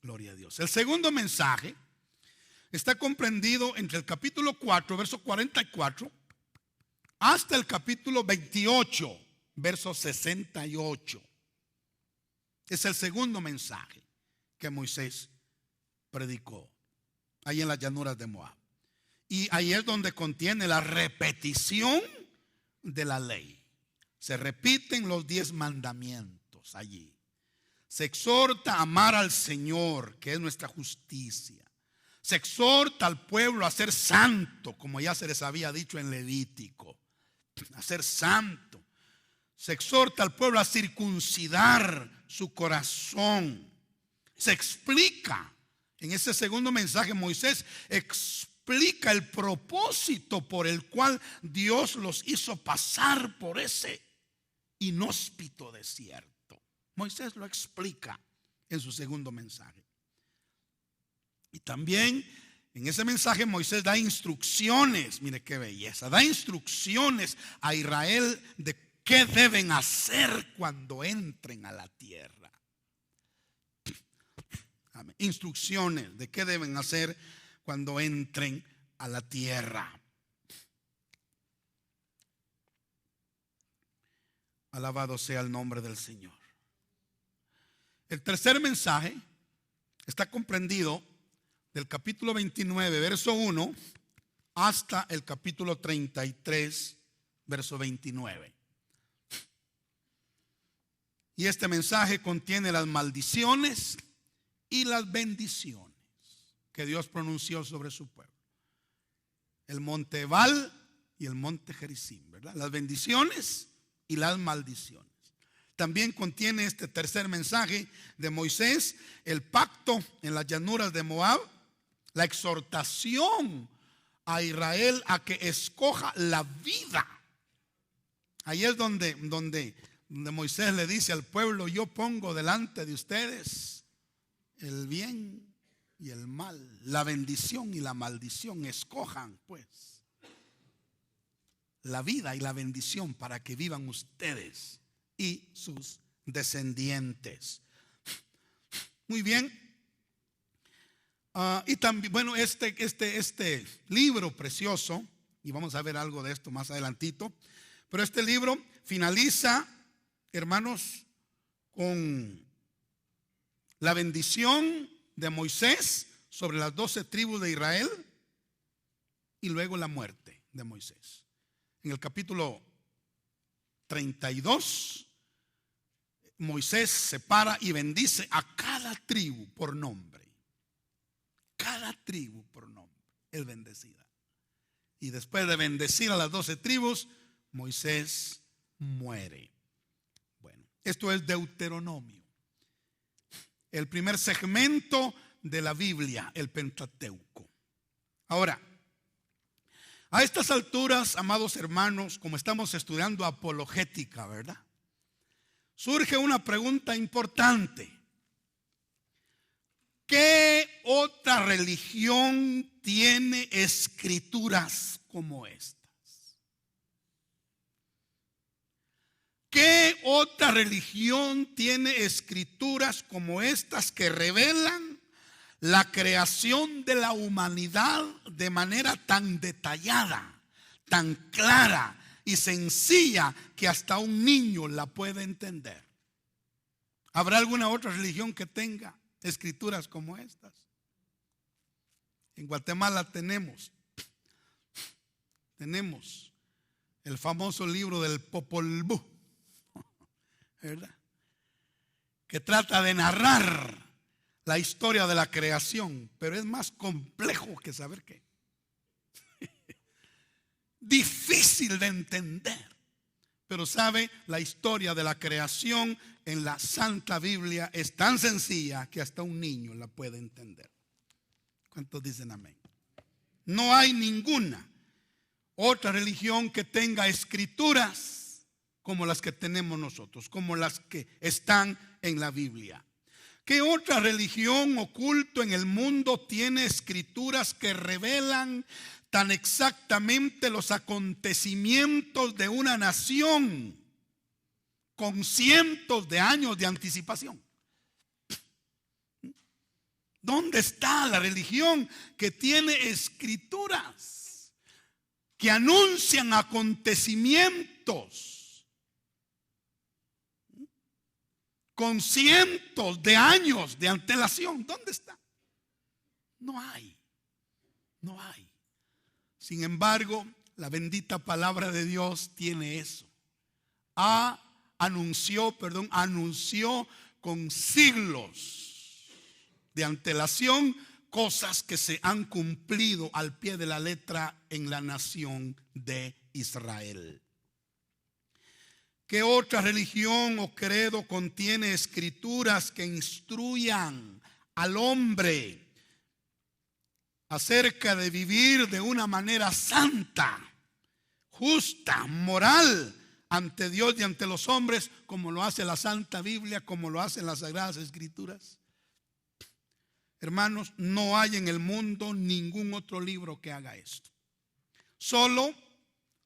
Gloria a Dios. El segundo mensaje está comprendido entre el capítulo 4, verso 44, hasta el capítulo 28, verso 68. Es el segundo mensaje que Moisés predicó ahí en las llanuras de Moab. Y ahí es donde contiene la repetición de la ley. Se repiten los 10 mandamientos allí. Se exhorta a amar al Señor, que es nuestra justicia. Se exhorta al pueblo a ser santo, como ya se les había dicho en Levítico, a ser santo. Se exhorta al pueblo a circuncidar su corazón. Se explica, en ese segundo mensaje Moisés explica el propósito por el cual Dios los hizo pasar por ese inhóspito desierto. Moisés lo explica en su segundo mensaje. Y también en ese mensaje Moisés da instrucciones, mire qué belleza, da instrucciones a Israel de qué deben hacer cuando entren a la tierra. Amén. Instrucciones de qué deben hacer cuando entren a la tierra. Alabado sea el nombre del Señor. El tercer mensaje está comprendido del capítulo 29, verso 1, hasta el capítulo 33, verso 29. Y este mensaje contiene las maldiciones y las bendiciones que Dios pronunció sobre su pueblo. El monte Ebal y el monte Gerizim, ¿verdad? Las bendiciones y las maldiciones. También contiene este tercer mensaje de Moisés, el pacto en las llanuras de Moab, la exhortación a Israel a que escoja la vida. Ahí es donde Moisés le dice al pueblo: yo pongo delante de ustedes el bien y el mal, la bendición y la maldición. Escojan pues la vida y la bendición para que vivan ustedes y sus descendientes. Muy bien. Y también, bueno, este libro precioso, y vamos a ver algo de esto más adelantito, pero este libro finaliza, hermanos, con la bendición de Moisés sobre las 12 tribus de Israel y luego la muerte de Moisés. En el capítulo 32 Moisés separa y bendice a cada tribu por nombre. Cada tribu por nombre es bendecida. Y después de bendecir a las 12 tribus, Moisés muere. Bueno, esto es Deuteronomio. El primer segmento de la Biblia, el Pentateuco. Ahora, a estas alturas, amados hermanos, como estamos estudiando apologética, ¿verdad? Surge una pregunta importante. ¿Qué otra religión tiene escrituras como estas? ¿Qué otra religión tiene escrituras como estas que revelan la creación de la humanidad de manera tan detallada, tan clara y sencilla que hasta un niño la puede entender? ¿Habrá alguna otra religión que tenga escrituras como estas? En Guatemala tenemos el famoso libro del Popol Vuh, ¿verdad? Que trata de narrar la historia de la creación, pero es más complejo que saber qué. Difícil de entender. Pero sabe, la historia de la creación en la Santa Biblia es tan sencilla que hasta un niño la puede entender. ¿Cuántos dicen amén? No hay ninguna otra religión que tenga escrituras como las que tenemos nosotros, como las que están en la Biblia. ¿Qué otra religión o culto en el mundo tiene escrituras que revelan tan exactamente los acontecimientos de una nación con cientos de años de anticipación? ¿Dónde está la religión que tiene escrituras que anuncian acontecimientos con cientos de años de antelación? ¿Dónde está? No hay. No hay. Sin embargo, la bendita palabra de Dios tiene eso. Anunció con siglos de antelación cosas que se han cumplido al pie de la letra en la nación de Israel. ¿Qué otra religión o credo contiene escrituras que instruyan al hombre acerca de vivir de una manera santa, justa, moral ante Dios y ante los hombres, como lo hace la Santa Biblia, como lo hacen las Sagradas Escrituras? Hermanos, no hay en el mundo ningún otro libro que haga esto. Solo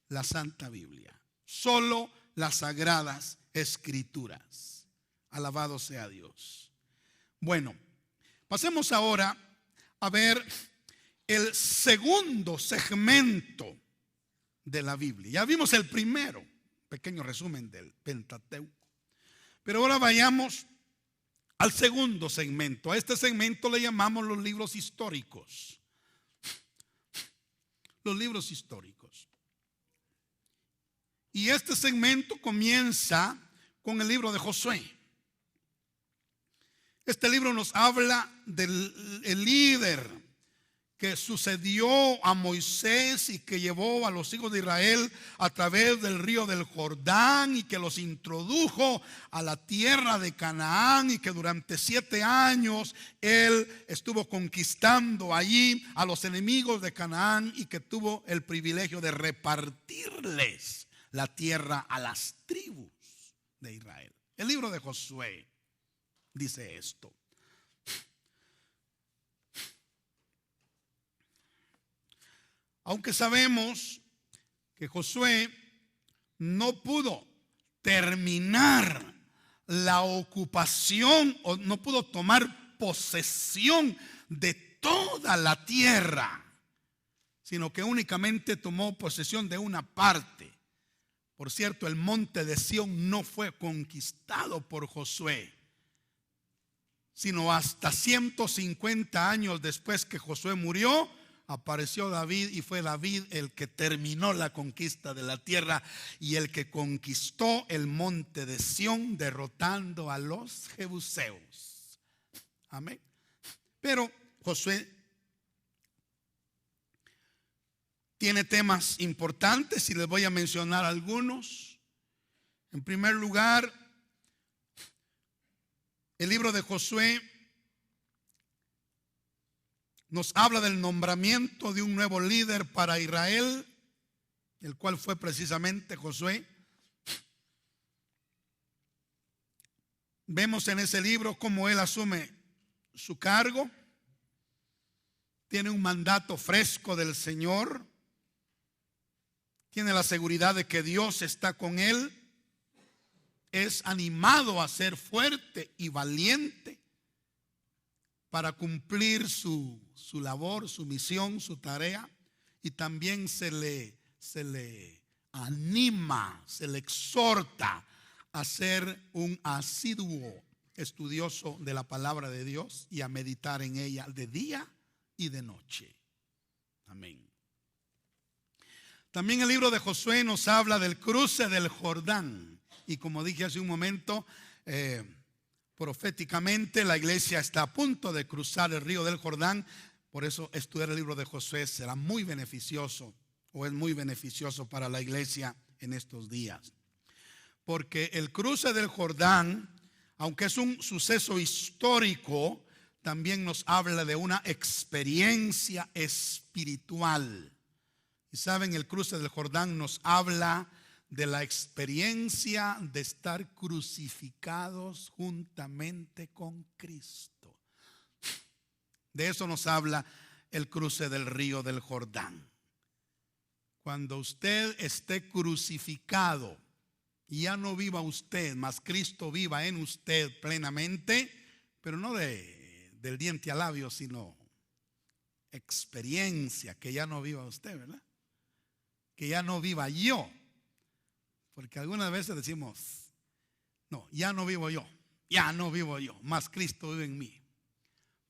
la Santa Biblia, solo las Sagradas Escrituras. Alabado sea Dios. Bueno, pasemos ahora a ver el segundo segmento de la Biblia. Ya vimos el primero, pequeño resumen del Pentateuco. Pero ahora vayamos al segundo segmento. A este segmento le llamamos los libros históricos. Los libros históricos. Y este segmento comienza con el libro de Josué. Este libro nos habla del líder que sucedió a Moisés y que llevó a los hijos de Israel a través del río del Jordán y que los introdujo a la tierra de Canaán, y que durante 7 años él estuvo conquistando allí a los enemigos de Canaán y que tuvo el privilegio de repartirles la tierra a las tribus de Israel. El libro de Josué dice esto. Aunque sabemos que Josué no pudo terminar la ocupación o no pudo tomar posesión de toda la tierra, sino que únicamente tomó posesión de una parte. Por cierto, el monte de Sión no fue conquistado por Josué, sino hasta 150 años después que Josué murió, apareció David y fue David el que terminó la conquista de la tierra y el que conquistó el monte de Sión, derrotando a los jebuseos. Amén. Pero Josué tiene temas importantes y les voy a mencionar algunos. En primer lugar, el libro de Josué nos habla del nombramiento de un nuevo líder para Israel, el cual fue precisamente Josué. Vemos en ese libro cómo él asume su cargo, tiene un mandato fresco del Señor, tiene la seguridad de que Dios está con él, es animado a ser fuerte y valiente para cumplir su labor, su misión, su tarea, y también se le anima, se le exhorta a ser un asiduo estudioso de la palabra de Dios y a meditar en ella de día y de noche. Amén. También el libro de Josué nos habla del cruce del Jordán, y como dije hace un momento, proféticamente la iglesia está a punto de cruzar el río del Jordán. Por eso estudiar el libro de Josué será muy beneficioso, o es muy beneficioso para la iglesia en estos días. Porque el cruce del Jordán, aunque es un suceso histórico, también nos habla de una experiencia espiritual. Y saben, el cruce del Jordán nos habla de la experiencia de estar crucificados juntamente con Cristo. De eso nos habla el cruce del río del Jordán. Cuando usted esté crucificado y ya no viva usted, mas Cristo viva en usted plenamente, pero no del diente al labio, sino experiencia, que ya no viva usted, ¿verdad? Que ya no viva yo. Porque algunas veces decimos, no, ya no vivo yo, más Cristo vive en mí.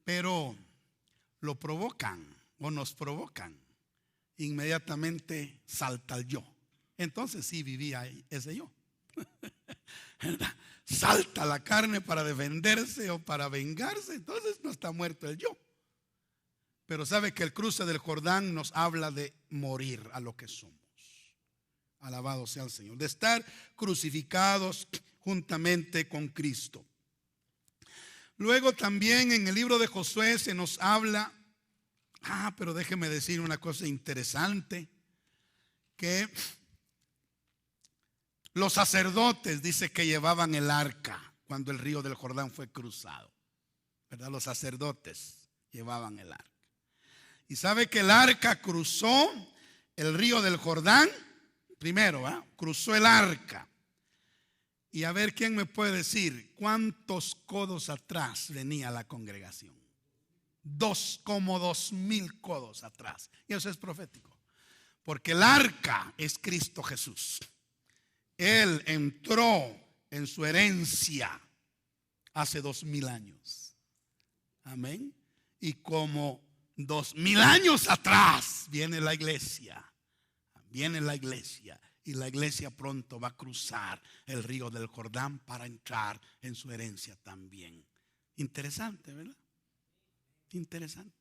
Pero lo provocan o nos provocan, inmediatamente salta el yo. Entonces sí vivía ese yo. Salta la carne para defenderse o para vengarse, entonces no está muerto el yo. Pero sabe que el cruce del Jordán nos habla de morir a lo que somos. Alabado sea el Señor, de estar crucificados juntamente con Cristo. Luego también en el libro de Josué se nos habla, pero déjeme decir una cosa interesante, que los sacerdotes dice que llevaban el arca cuando el río del Jordán fue cruzado, ¿verdad? Los sacerdotes llevaban el arca. Y sabe que el arca cruzó el río del Jordán. Primero, cruzó el arca. Y a ver, ¿quién me puede decir cuántos codos atrás venía la congregación? Como 2000 codos atrás. Y eso es profético. Porque el arca es Cristo Jesús. Él entró en su herencia hace 2000 años. Amén. Y como 2000 años atrás viene la iglesia. Viene la iglesia y la iglesia pronto va a cruzar el río del Jordán para entrar en su herencia también. Interesante, ¿verdad? Interesante.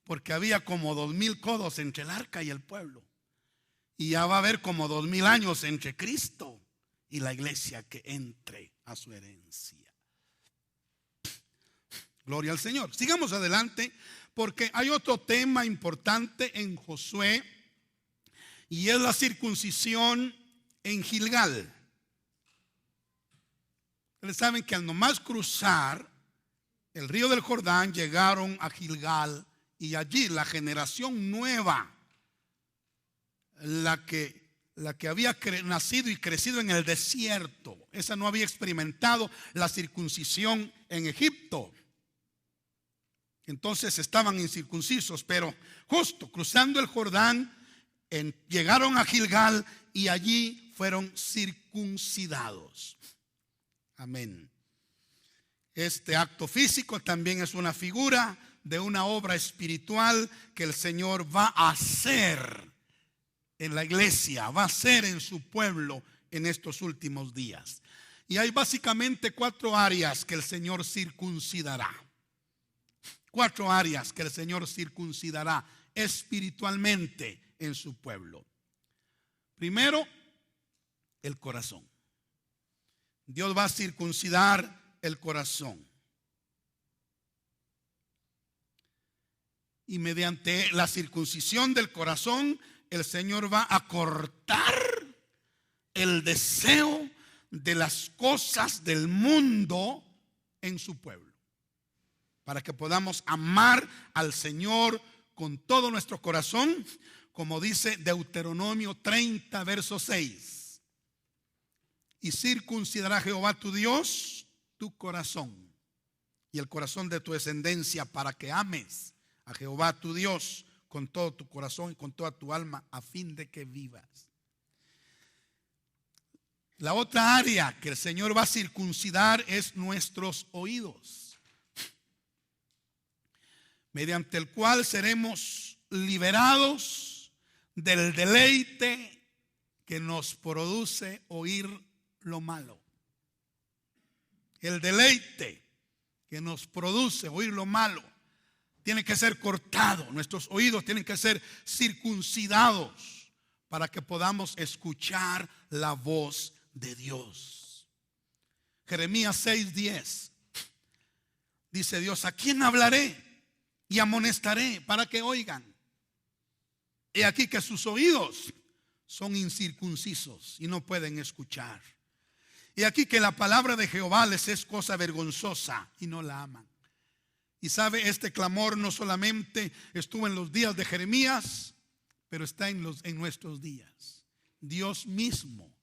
Porque había como 2000 codos entre el arca y el pueblo. Y ya va a haber como 2000 años entre Cristo y la iglesia que entre a su herencia. Gloria al Señor. Sigamos adelante porque hay otro tema importante en Josué. Y es la circuncisión en Gilgal. Ustedes saben que al nomás cruzar el río del Jordán llegaron a Gilgal. Y allí la generación nueva, la que había nacido y crecido en el desierto, esa no había experimentado la circuncisión en Egipto. Entonces estaban incircuncisos, pero justo cruzando el Jordán, llegaron a Gilgal y allí fueron circuncidados. Amén. Este acto físico también es una figura de una obra espiritual que el Señor va a hacer en la iglesia, va a hacer en su pueblo en estos últimos días. Y hay básicamente 4 áreas que el Señor circuncidará. 4 áreas que el Señor circuncidará espiritualmente en su pueblo. Primero, el corazón. Dios va a circuncidar el corazón. Y mediante la circuncisión del corazón, el Señor va a cortar el deseo de las cosas del mundo en su pueblo, para que podamos amar al Señor con todo nuestro corazón, como dice Deuteronomio 30, verso 6. Y circuncidará Jehová tu Dios tu corazón y el corazón de tu descendencia, para que ames a Jehová tu Dios con todo tu corazón y con toda tu alma, a fin de que vivas. La otra área que el Señor va a circuncidar es nuestros oídos, mediante el cual seremos liberados del deleite que nos produce oír lo malo. El deleite que nos produce oír lo malo tiene que ser cortado. Nuestros oídos tienen que ser circuncidados para que podamos escuchar la voz de Dios. Jeremías 6:10 dice Dios: ¿a quién hablaré y amonestaré para que oigan? He aquí que sus oídos son incircuncisos y no pueden escuchar. He aquí que la palabra de Jehová les es cosa vergonzosa y no la aman. Y sabe, este clamor no solamente estuvo en los días de Jeremías, pero está en nuestros días. Dios mismo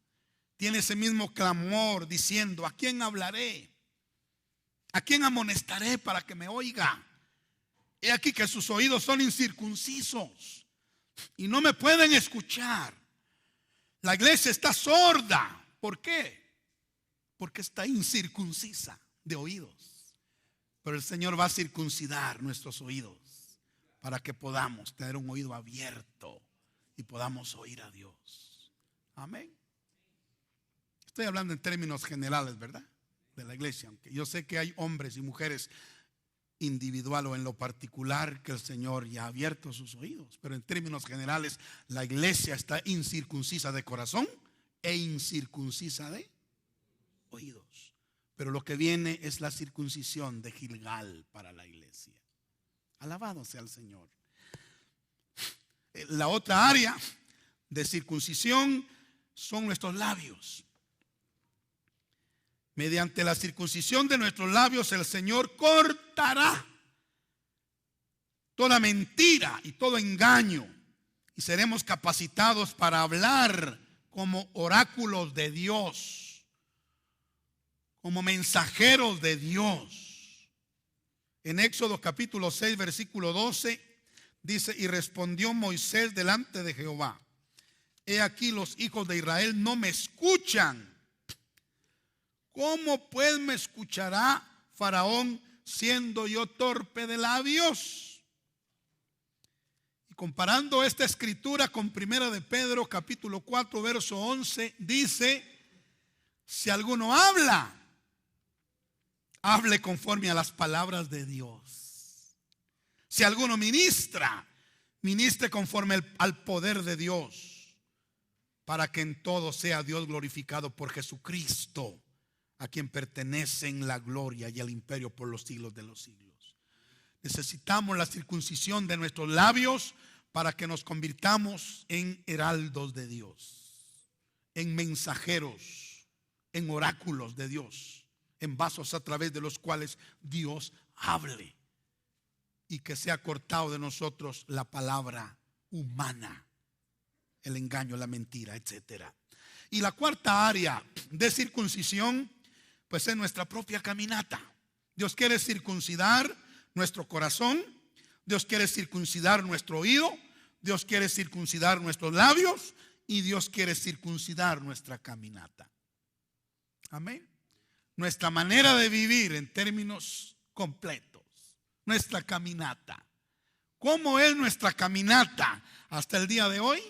tiene ese mismo clamor diciendo: ¿a quién hablaré? ¿A quién amonestaré para que me oiga? He aquí que sus oídos son incircuncisos y no me pueden escuchar. La iglesia está sorda. ¿Por qué? Porque está incircuncisa de oídos. Pero el Señor va a circuncidar nuestros oídos para que podamos tener un oído abierto y podamos oír a Dios. Amén. Estoy hablando en términos generales, ¿verdad? De la iglesia, aunque yo sé que hay hombres y mujeres individual o en lo particular que el Señor ya ha abierto sus oídos, pero en términos generales la iglesia está incircuncisa de corazón e incircuncisa de oídos. Pero lo que viene es la circuncisión de Gilgal para la iglesia. Alabado sea el Señor. La otra área de circuncisión son nuestros labios. Mediante la circuncisión de nuestros labios, el Señor cortará toda mentira y todo engaño, y seremos capacitados para hablar como oráculos de Dios, como mensajeros de Dios. En Éxodo capítulo 6, versículo 12, dice: y respondió Moisés delante de Jehová: he aquí los hijos de Israel no me escuchan. ¿Cómo pues me escuchará Faraón siendo yo torpe de labios? Y comparando esta escritura con Primera de Pedro capítulo 4 verso 11, dice: si alguno habla, hable conforme a las palabras de Dios. Si alguno ministra, ministre conforme al poder de Dios, para que en todo sea Dios glorificado por Jesucristo, a quien pertenecen la gloria y el imperio por los siglos de los siglos. Necesitamos la circuncisión de nuestros labios para que nos convirtamos en heraldos de Dios, en mensajeros, en oráculos de Dios, en vasos a través de los cuales Dios hable, y que sea cortado de nosotros la palabra humana, el engaño, la mentira, etc. Y la cuarta área de circuncisión, pues es nuestra propia caminata. Dios quiere circuncidar nuestro corazón, Dios quiere circuncidar nuestro oído, Dios quiere circuncidar nuestros labios y Dios quiere circuncidar nuestra caminata. Amén. Nuestra manera de vivir en términos completos. nuestra caminata. ¿Cómo es nuestra caminata hasta el día de hoy?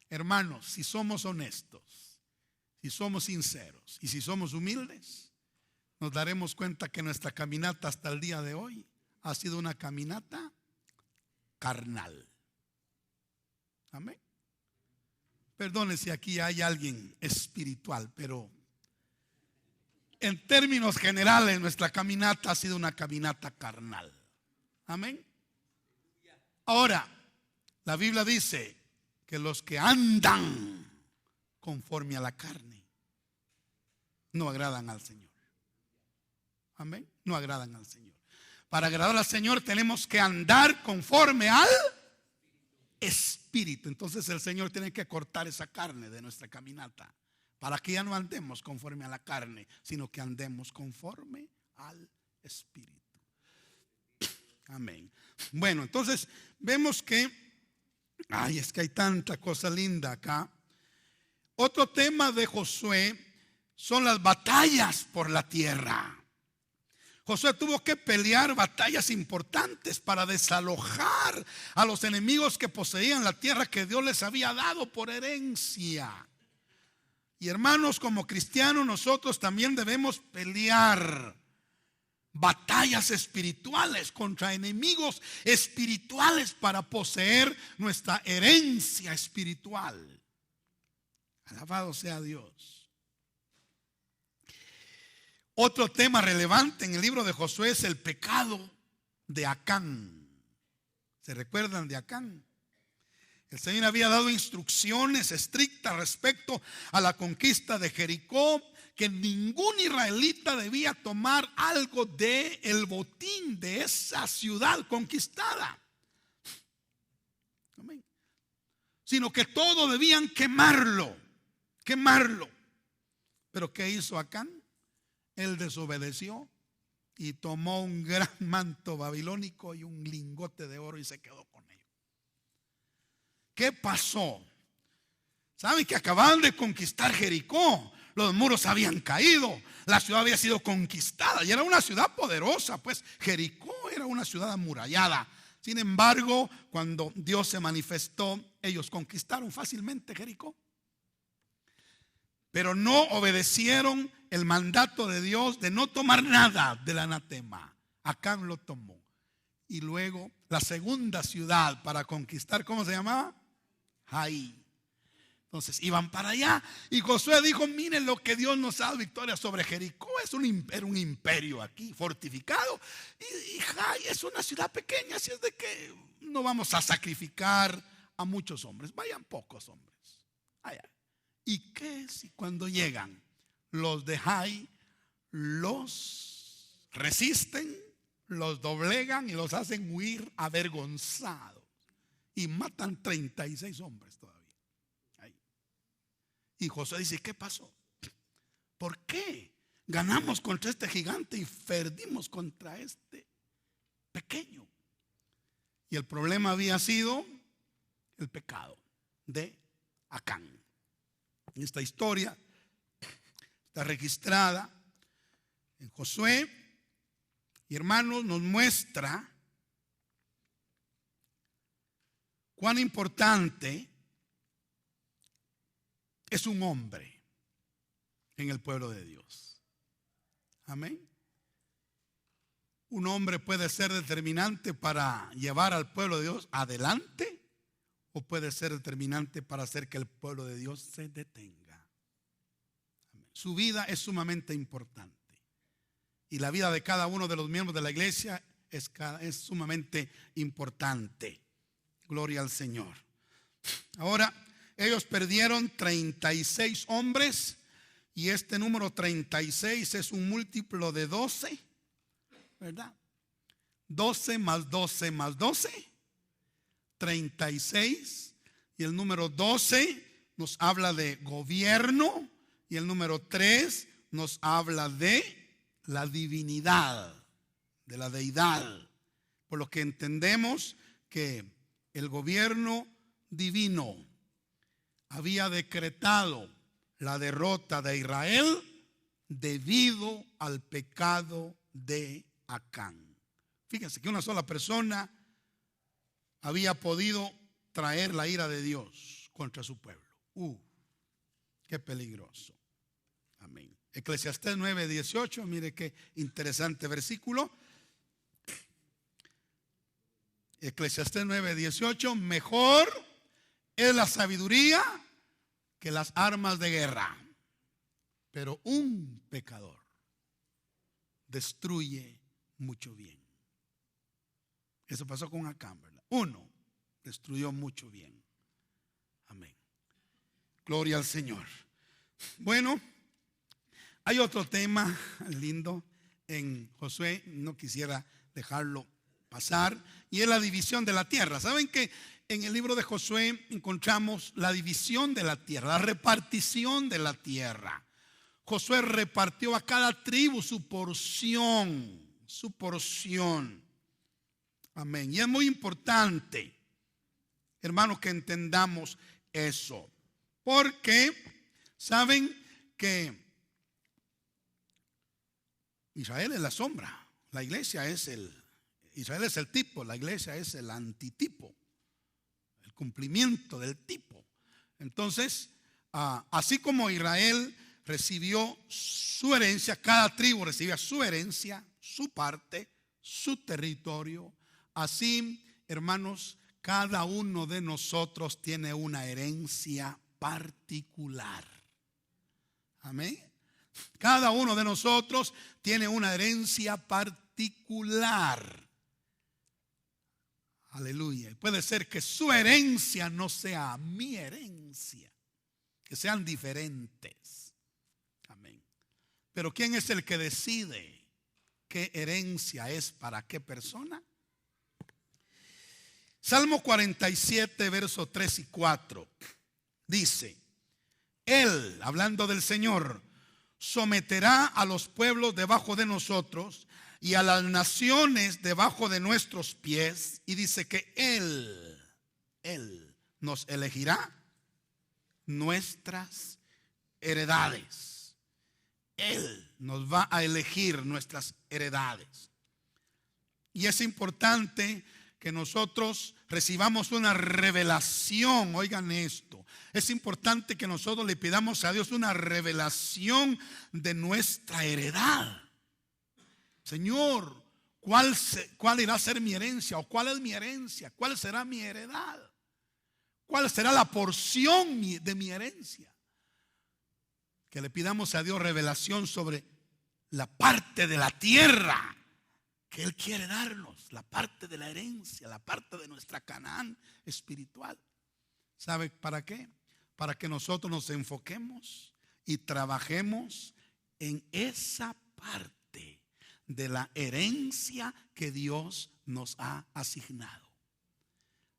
Hermanos, si somos honestos, si somos sinceros y si somos humildes, nos daremos cuenta que nuestra caminata hasta el día de hoy ha sido una caminata carnal. Amén. Perdone si aquí hay alguien espiritual, pero en términos generales nuestra caminata ha sido una caminata carnal. Amén. Ahora, la Biblia dice que los que andan conforme a la carne no agradan al Señor. Amén. No agradan al Señor. Para agradar al Señor tenemos que andar conforme al Espíritu. Entonces el Señor tiene que cortar esa carne de nuestra caminata para que ya no andemos conforme a la carne, sino que andemos conforme al Espíritu. Amén. Bueno, entonces vemos que es que hay tanta cosa linda acá. Otro tema de Josué son las batallas por la tierra. Josué tuvo que pelear batallas importantes para desalojar a los enemigos que poseían la tierra que Dios les había dado por herencia. Y hermanos, como cristianos nosotros también debemos pelear batallas espirituales contra enemigos espirituales para poseer nuestra herencia espiritual. Alabado sea Dios. Otro tema relevante en el libro de Josué es el pecado de Acán. ¿Se recuerdan de Acán? El Señor había dado instrucciones estrictas respecto a la conquista de Jericó, que ningún israelita debía tomar algo del botín de esa ciudad conquistada. Amén. Sino que todo debían quemarlo. Pero ¿qué hizo Acán? Él desobedeció y tomó un gran manto babilónico y un lingote de oro y se quedó con ello. ¿Qué pasó? Saben que acababan de conquistar Jericó. Los muros habían caído, la ciudad había sido conquistada y era una ciudad poderosa, pues Jericó era una ciudad amurallada. Sin embargo, cuando Dios se manifestó, ellos conquistaron fácilmente Jericó. Pero no obedecieron el mandato de Dios de no tomar nada del anatema. Acán lo tomó. Y luego la segunda ciudad para conquistar, ¿cómo se llamaba? Hai. Entonces iban para allá y Josué dijo: miren lo que Dios nos ha dado victoria sobre Jericó. Es un imperio aquí fortificado y Hai es una ciudad pequeña, así es de que no vamos a sacrificar a muchos hombres, vayan pocos hombres allá. ¿Y qué si cuando llegan los de Hai los resisten, los doblegan y los hacen huir avergonzados y matan 36 hombres todavía? Y Josué dice: ¿qué pasó? ¿Por qué ganamos contra este gigante y perdimos contra este pequeño? Y el problema había sido el pecado de Acán. Esta historia está registrada en Josué y, hermanos, nos muestra cuán importante es un hombre en el pueblo de Dios. Amén. Un hombre puede ser determinante para llevar al pueblo de Dios adelante o puede ser determinante para hacer que el pueblo de Dios se detenga. Amén. Su vida es sumamente importante y la vida de cada uno de los miembros de la iglesia es sumamente importante. Gloria al Señor. Ahora, ellos perdieron 36 hombres y este número 36 es un múltiplo de 12, ¿verdad? 12 más 12 más 12, 36. Y el número 12 nos habla de gobierno y el número 3 nos habla de la divinidad, de la deidad. Por lo que entendemos que el gobierno divino había decretado la derrota de Israel debido al pecado de Acán. Fíjense que una sola persona había podido traer la ira de Dios contra su pueblo. Qué peligroso. Amén. Eclesiastés 9:18, mire qué interesante versículo. Eclesiastés 9:18, mejor es la sabiduría que las armas de guerra, pero un pecador destruye mucho bien. Eso pasó con Acán, ¿verdad? Uno destruyó mucho bien. Amén. Gloria al Señor. Bueno, hay otro tema lindo en Josué, no quisiera dejarlo pasar, y es la división de la tierra. ¿Saben que en el libro de Josué encontramos la división de la tierra, la repartición de la tierra? Josué repartió a cada tribu su porción, su porción. Amén. Y es muy importante, hermanos, que entendamos eso, porque saben que Israel es la sombra, la iglesia es Israel es el tipo, la iglesia es el antitipo, el cumplimiento del tipo. Entonces, así como Israel recibió su herencia, cada tribu recibía su herencia, su parte, su territorio. Así, hermanos, cada uno de nosotros tiene una herencia particular. Amén. Cada uno de nosotros tiene una herencia particular. Aleluya. Y puede ser que su herencia no sea mi herencia, que sean diferentes. Amén. Pero ¿quién es el que decide qué herencia es para qué persona? Salmo 47, versos 3 y 4 dice: Él, hablando del Señor, someterá a los pueblos debajo de nosotros y a las naciones debajo de nuestros pies. Y dice que Él nos elegirá nuestras heredades. Él nos va a elegir nuestras heredades. Y es importante que nosotros recibamos una revelación. Oigan esto, es importante que nosotros le pidamos a Dios una revelación de nuestra heredad. Señor, ¿cuál irá a ser mi herencia? ¿O cuál es mi herencia? ¿Cuál será mi heredad? ¿Cuál será la porción de mi herencia? Que le pidamos a Dios revelación sobre la parte de la tierra que Él quiere darnos, la parte de la herencia, la parte de nuestra Canaán espiritual. ¿Sabe para qué? Para que nosotros nos enfoquemos y trabajemos en esa parte de la herencia que Dios nos ha asignado.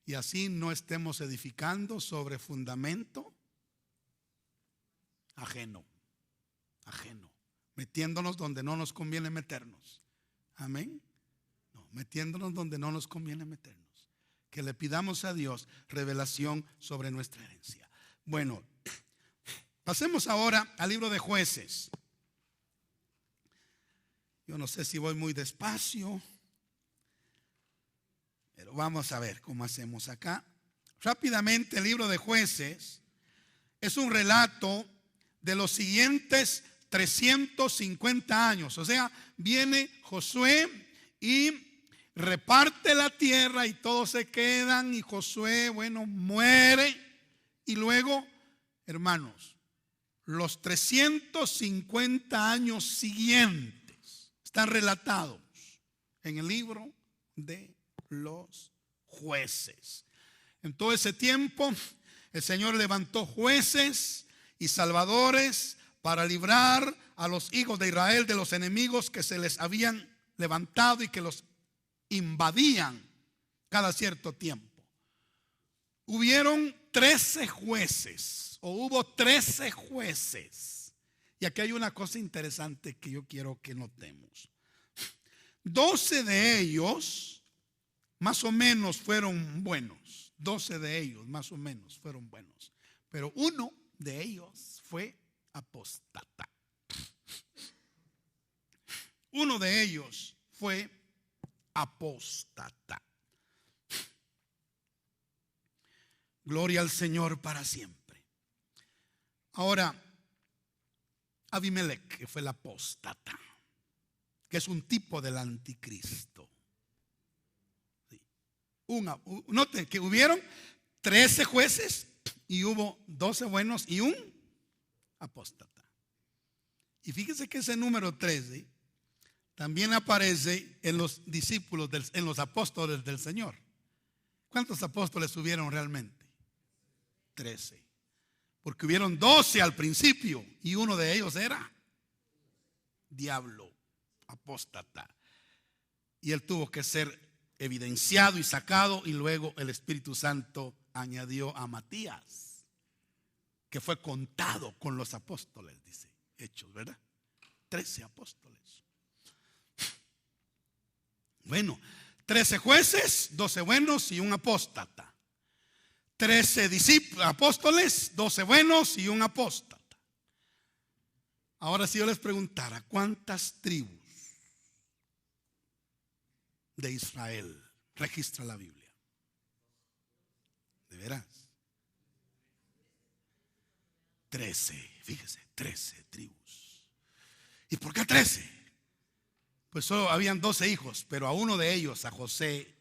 Y así no estemos edificando sobre fundamento ajeno, metiéndonos donde no nos conviene meternos. Amén. No, metiéndonos donde no nos conviene meternos. Que le pidamos a Dios revelación sobre nuestra herencia. Bueno, pasemos ahora al libro de Jueces. Yo no sé si voy muy despacio, pero vamos a ver cómo hacemos acá. Rápidamente, el libro de Jueces es un relato de los siguientes 350 años. O sea, viene Josué y reparte la tierra y todos se quedan, y Josué, bueno, muere. Y luego, hermanos, los 350 años siguientes están relatados en el libro de los Jueces. En todo ese tiempo, el Señor levantó jueces y salvadores para librar a los hijos de Israel de los enemigos que se les habían levantado y que los invadían cada cierto tiempo. Hubieron 13 jueces, o hubo 13 jueces. Y aquí hay una cosa interesante que yo quiero que notemos. 12 de ellos más o menos fueron buenos. 12 de ellos más o menos fueron buenos. Pero uno de ellos fue apóstata. Uno de ellos fue apóstata. Gloria al Señor para siempre. Ahora, Abimelech, que fue el apóstata, que es un tipo del anticristo. Noten que hubieron 13 jueces y hubo 12 buenos y un apóstata. Y fíjense que ese número 13 también aparece en los discípulos, en los apóstoles del Señor. ¿Cuántos apóstoles hubieron realmente? 13. Porque hubieron 12 al principio y uno de ellos era diablo, apóstata. Y él tuvo que ser evidenciado y sacado, y luego el Espíritu Santo añadió a Matías, que fue contado con los apóstoles, dice Hechos, ¿verdad? 13 apóstoles. Bueno, 13 jueces, 12 buenos y un apóstata. 13 apóstoles, 12 buenos y un apóstata. Ahora, si yo les preguntara, ¿cuántas tribus de Israel registra la Biblia? ¿De veras? 13, fíjese, 13 tribus. ¿Y por qué 13? Pues solo habían 12 hijos, pero a uno de ellos, a José,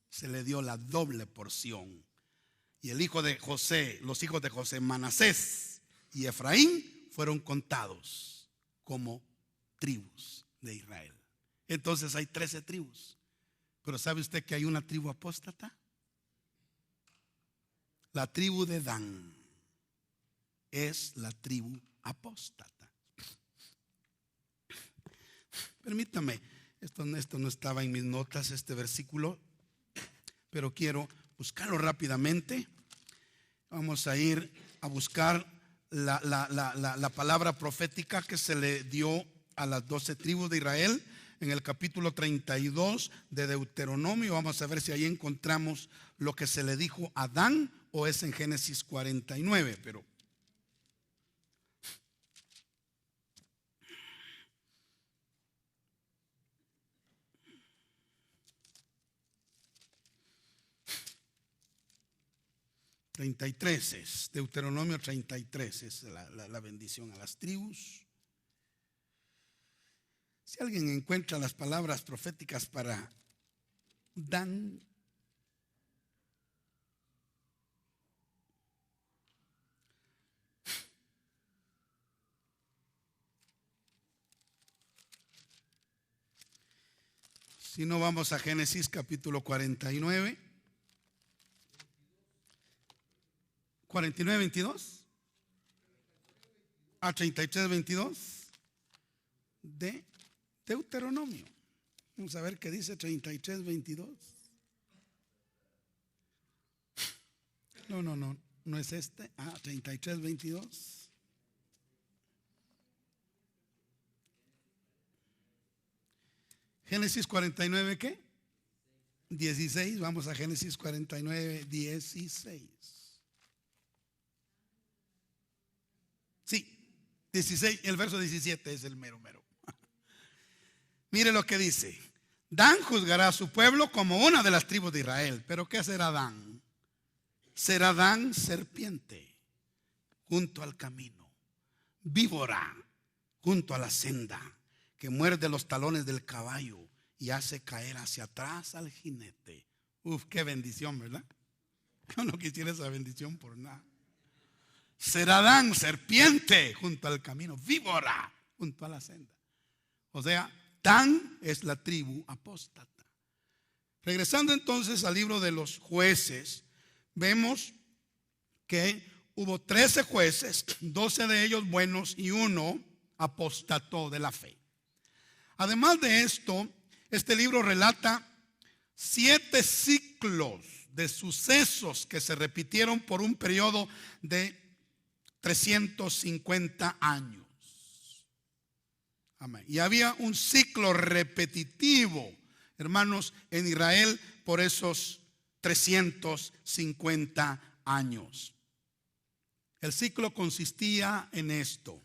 se le dio la doble porción. Y el hijo de José, los hijos de José, Manasés y Efraín, fueron contados como tribus de Israel. Entonces hay 13 tribus. Pero ¿sabe usted que hay una tribu apóstata? La tribu de Dan es la tribu apóstata. Permítame, esto no estaba en mis notas, este versículo, pero quiero buscarlo rápidamente. Vamos a ir a buscar la palabra profética que se le dio a las 12 tribus de Israel en el capítulo 32 de Deuteronomio. Vamos a ver si ahí encontramos lo que se le dijo a Dan, o es en Génesis 49, pero es Deuteronomio 33, es la bendición a las tribus. Si alguien encuentra las palabras proféticas para Dan, si no, vamos a Génesis capítulo 49. 49, 22 a 33, 22 de Deuteronomio. Vamos a ver qué dice 33, 22. No es este. 33, 22. Génesis 49, ¿qué? 16. Vamos a Génesis 49, 16. Sí, 16, el verso 17 es el mero. Mire lo que dice: Dan juzgará a su pueblo como una de las tribus de Israel. ¿Pero qué será Dan? Será Dan serpiente junto al camino, víbora junto a la senda, que muerde los talones del caballo y hace caer hacia atrás al jinete. Qué bendición, ¿verdad? Yo no quisiera esa bendición por nada. Será Dan serpiente junto al camino, víbora junto a la senda. O sea, Dan es la tribu apóstata. Regresando entonces al libro de los jueces, vemos que hubo 13 jueces, 12 de ellos buenos y uno apostató de la fe. Además de esto, este libro relata 7 ciclos de sucesos que se repitieron por un periodo de 350 años. Amén. Y había un ciclo repetitivo, hermanos, en Israel por esos 350 años. El ciclo consistía en esto: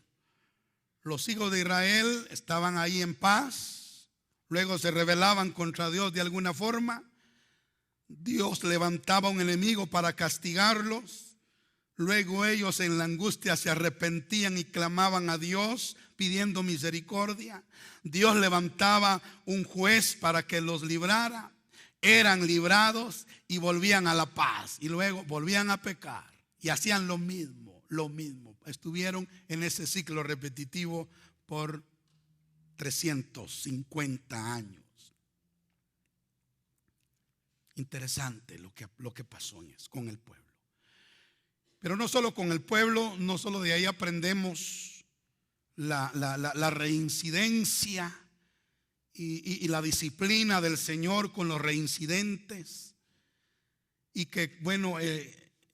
los hijos de Israel estaban ahí en paz, luego se rebelaban contra Dios de alguna forma, Dios levantaba un enemigo para castigarlos. Luego ellos en la angustia se arrepentían y clamaban a Dios pidiendo misericordia. Dios levantaba un juez para que los librara. Eran librados y volvían a la paz. Y luego volvían a pecar y hacían lo mismo, lo mismo. Estuvieron en ese ciclo repetitivo por 350 años. Interesante lo que pasó con el pueblo. Pero no solo con el pueblo, no solo de ahí aprendemos la reincidencia y la disciplina del Señor con los reincidentes. Y que bueno,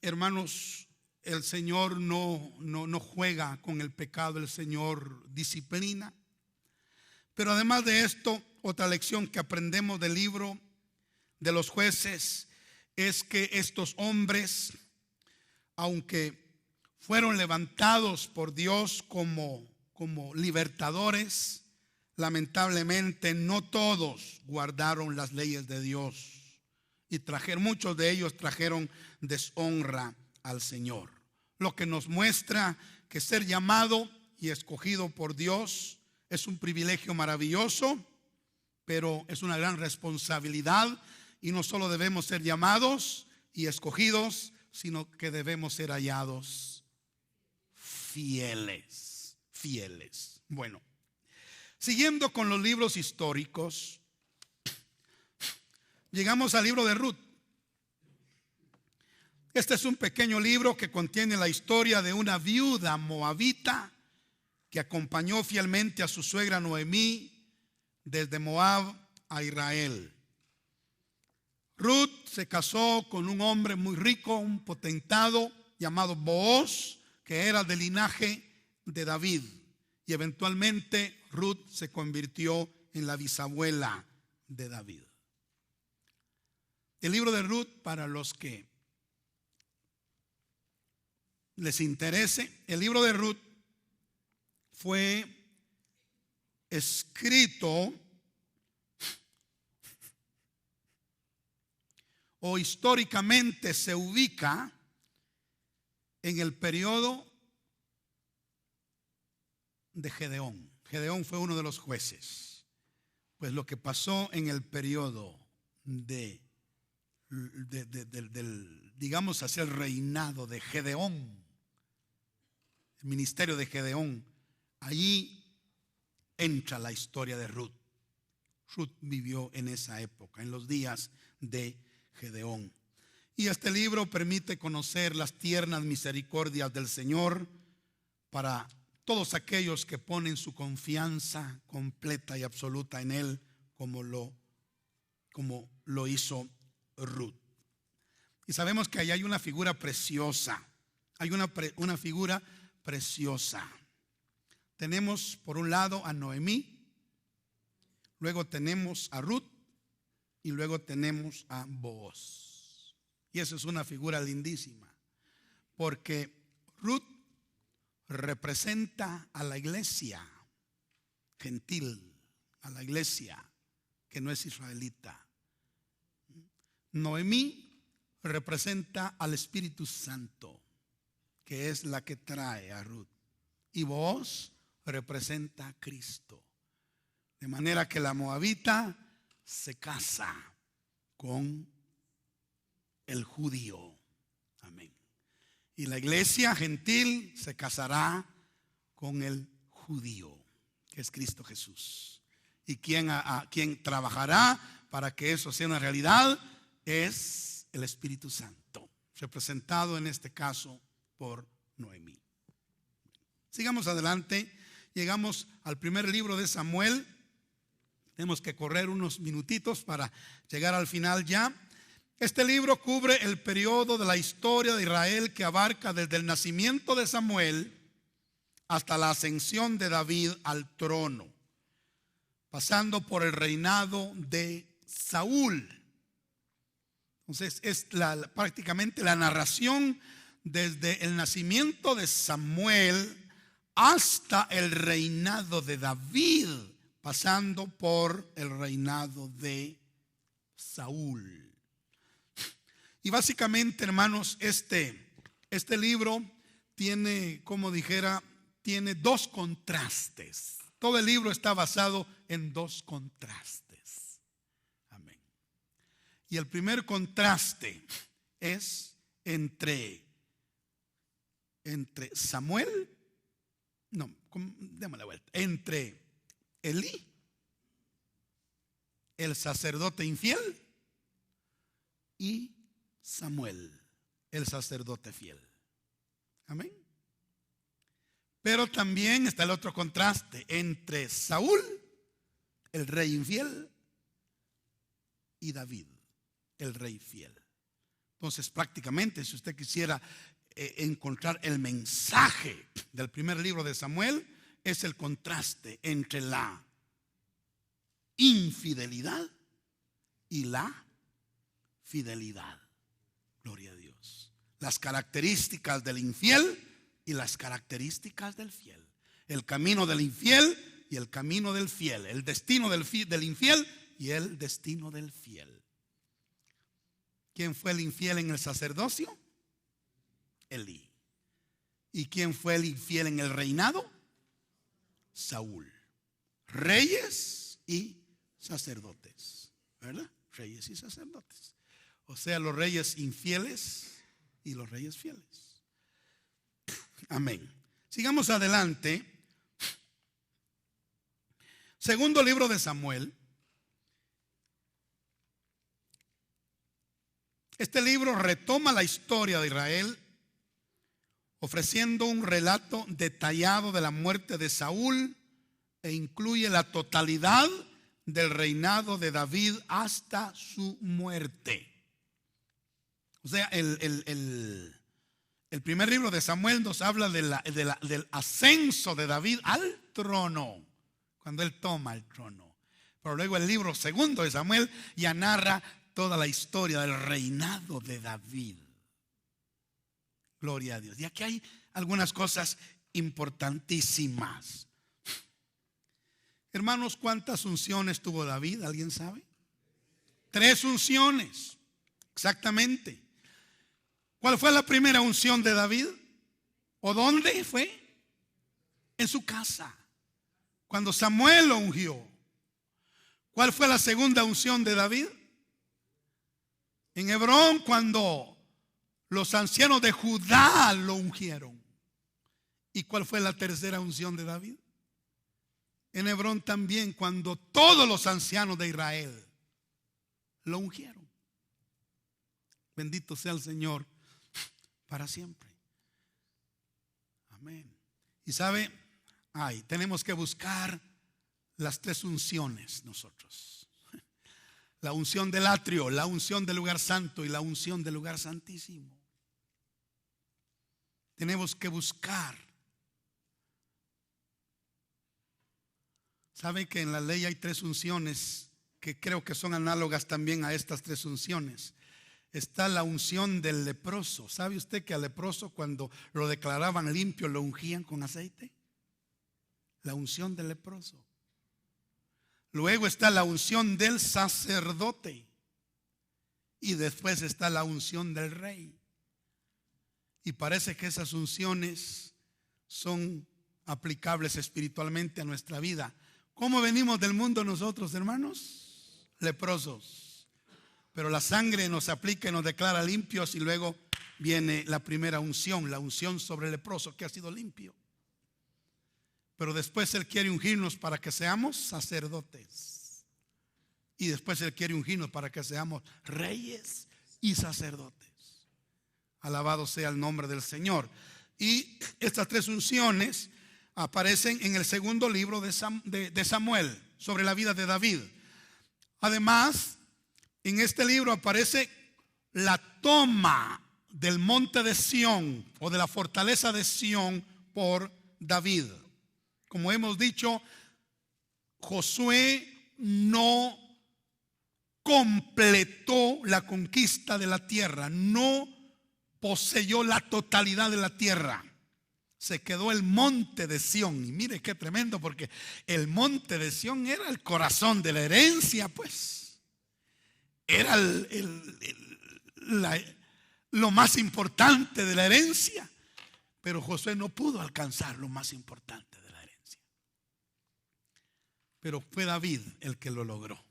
hermanos, el Señor no juega con el pecado, el Señor disciplina. Pero además de esto, otra lección que aprendemos del libro de los Jueces es que estos hombres, aunque fueron levantados por Dios como libertadores, lamentablemente no todos guardaron las leyes de Dios y muchos de ellos trajeron deshonra al Señor. Lo que nos muestra que ser llamado y escogido por Dios es un privilegio maravilloso, pero es una gran responsabilidad. Y no solo debemos ser llamados y escogidos, sino que debemos ser hallados fieles. Bueno, siguiendo con los libros históricos, llegamos al libro de Ruth. Este es un pequeño libro que contiene la historia de una viuda moabita que acompañó fielmente a su suegra Noemí desde Moab a Israel. Ruth se casó con un hombre muy rico, un potentado llamado Booz, que era del linaje de David. Y eventualmente Ruth se convirtió en la bisabuela de David. El libro de Ruth, para los que les interese, el libro de Ruth fue escrito o históricamente se ubica en el periodo de Gedeón. Gedeón fue uno de los jueces. Pues lo que pasó en el periodo del digamos así, el reinado de Gedeón, el ministerio de Gedeón, allí entra la historia de Ruth. Ruth vivió en esa época, en los días de Gedeón. Y este libro permite conocer las tiernas misericordias del Señor para todos aquellos que ponen su confianza completa y absoluta en Él, como lo hizo Ruth. Y sabemos que ahí hay una figura preciosa. Hay una figura preciosa. Tenemos por un lado a Noemí, luego tenemos a Ruth y luego tenemos a Booz. Y esa es una figura lindísima, porque Ruth representa a la iglesia gentil, a la iglesia que no es israelita. Noemí representa al Espíritu Santo, que es la que trae a Ruth. Y Booz representa a Cristo. De manera que la moabita se casa con el judío. Amén. Y la iglesia gentil se casará con el judío, que es Cristo Jesús. Y quien trabajará para que eso sea una realidad es el Espíritu Santo, representado en este caso por Noemí. Sigamos adelante. Llegamos al primer libro de Samuel. Tenemos que correr unos minutitos para llegar al final ya. Este libro cubre el periodo de la historia de Israel que abarca desde el nacimiento de Samuel hasta la ascensión de David al trono, pasando por el reinado de Saúl. Entonces es prácticamente la narración desde el nacimiento de Samuel hasta el reinado de David pasando por el reinado de Saúl. Y básicamente, hermanos, este libro tiene, como dijera, tiene dos contrastes. Todo el libro está basado en dos contrastes. Amén. Y el primer contraste es entre Samuel, démosle la vuelta, entre Elí, el sacerdote infiel, y Samuel, el sacerdote fiel. Amén. Pero también está el otro contraste entre Saúl, el rey infiel, y David, el rey fiel. Entonces, prácticamente, si usted quisiera encontrar el mensaje del primer libro de Samuel, es el contraste entre la infidelidad y la fidelidad. Gloria a Dios. Las características del infiel y las características del fiel. El camino del infiel y el camino del fiel. El destino del infiel y el destino del fiel. ¿Quién fue el infiel en el sacerdocio? Elí. ¿Y quién fue el infiel en el reinado? Saúl. Reyes y sacerdotes, ¿verdad? Reyes y sacerdotes. O sea, los reyes infieles y los reyes fieles. Amén. Sigamos adelante. Segundo libro de Samuel. Este libro retoma la historia de Israel, ofreciendo un relato detallado de la muerte de Saúl e incluye la totalidad del reinado de David hasta su muerte. O sea, el primer libro de Samuel nos habla del ascenso de David al trono, cuando él toma el trono. Pero luego el libro segundo de Samuel ya narra toda la historia del reinado de David. Gloria a Dios. Y aquí hay algunas cosas importantísimas. Hermanos, ¿cuántas unciones tuvo David? ¿Alguien sabe? 3 unciones, exactamente. ¿Cuál fue la primera unción de David? ¿O dónde fue? En su casa, cuando Samuel lo ungió. ¿Cuál fue la segunda unción de David? En Hebrón, cuando los ancianos de Judá lo ungieron. ¿Y cuál fue la tercera unción de David? En Hebrón también, cuando todos los ancianos de Israel lo ungieron. Bendito sea el Señor para siempre. Amén. Y sabe, tenemos que buscar las 3 unciones nosotros. La unción del atrio, la unción del lugar santo y la unción del lugar santísimo. Tenemos que buscar. ¿Sabe que en la ley hay 3 unciones que creo que son análogas también a estas 3 unciones? Está la unción del leproso. ¿Sabe usted que al leproso, cuando lo declaraban limpio, lo ungían con aceite? La unción del leproso. Luego está la unción del sacerdote. Y después está la unción del rey. Y parece que esas unciones son aplicables espiritualmente a nuestra vida. ¿Cómo venimos del mundo nosotros, hermanos? Leprosos. Pero la sangre nos aplica y nos declara limpios, y luego viene la primera unción, la unción sobre el leproso que ha sido limpio. Pero después Él quiere ungirnos para que seamos sacerdotes. Y después Él quiere ungirnos para que seamos reyes y sacerdotes. Alabado sea el nombre del Señor. Y estas 3 unciones aparecen en el segundo libro de Samuel, sobre la vida de David. Además, en este libro aparece la toma del monte de Sión, o de la fortaleza de Sión, por David. Como hemos dicho, Josué no completó la conquista de la tierra, no poseyó la totalidad de la tierra. se quedó el monte de Sión. Y mire qué tremendo, porque el monte de Sión era el corazón de la herencia, pues. Era lo más importante de la herencia. Pero Josué no pudo alcanzar lo más importante de la herencia. Pero fue David el que lo logró.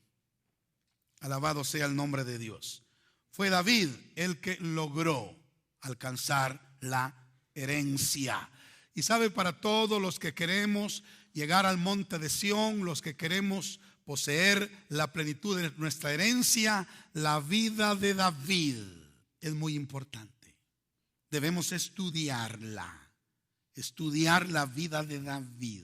Alabado sea el nombre de Dios. Fue David el que logró alcanzar la herencia. Y sabe, para todos los que queremos llegar al monte de Sión, los que queremos poseer la plenitud de nuestra herencia, la vida de David es muy importante. Debemos estudiarla, estudiar la vida de David.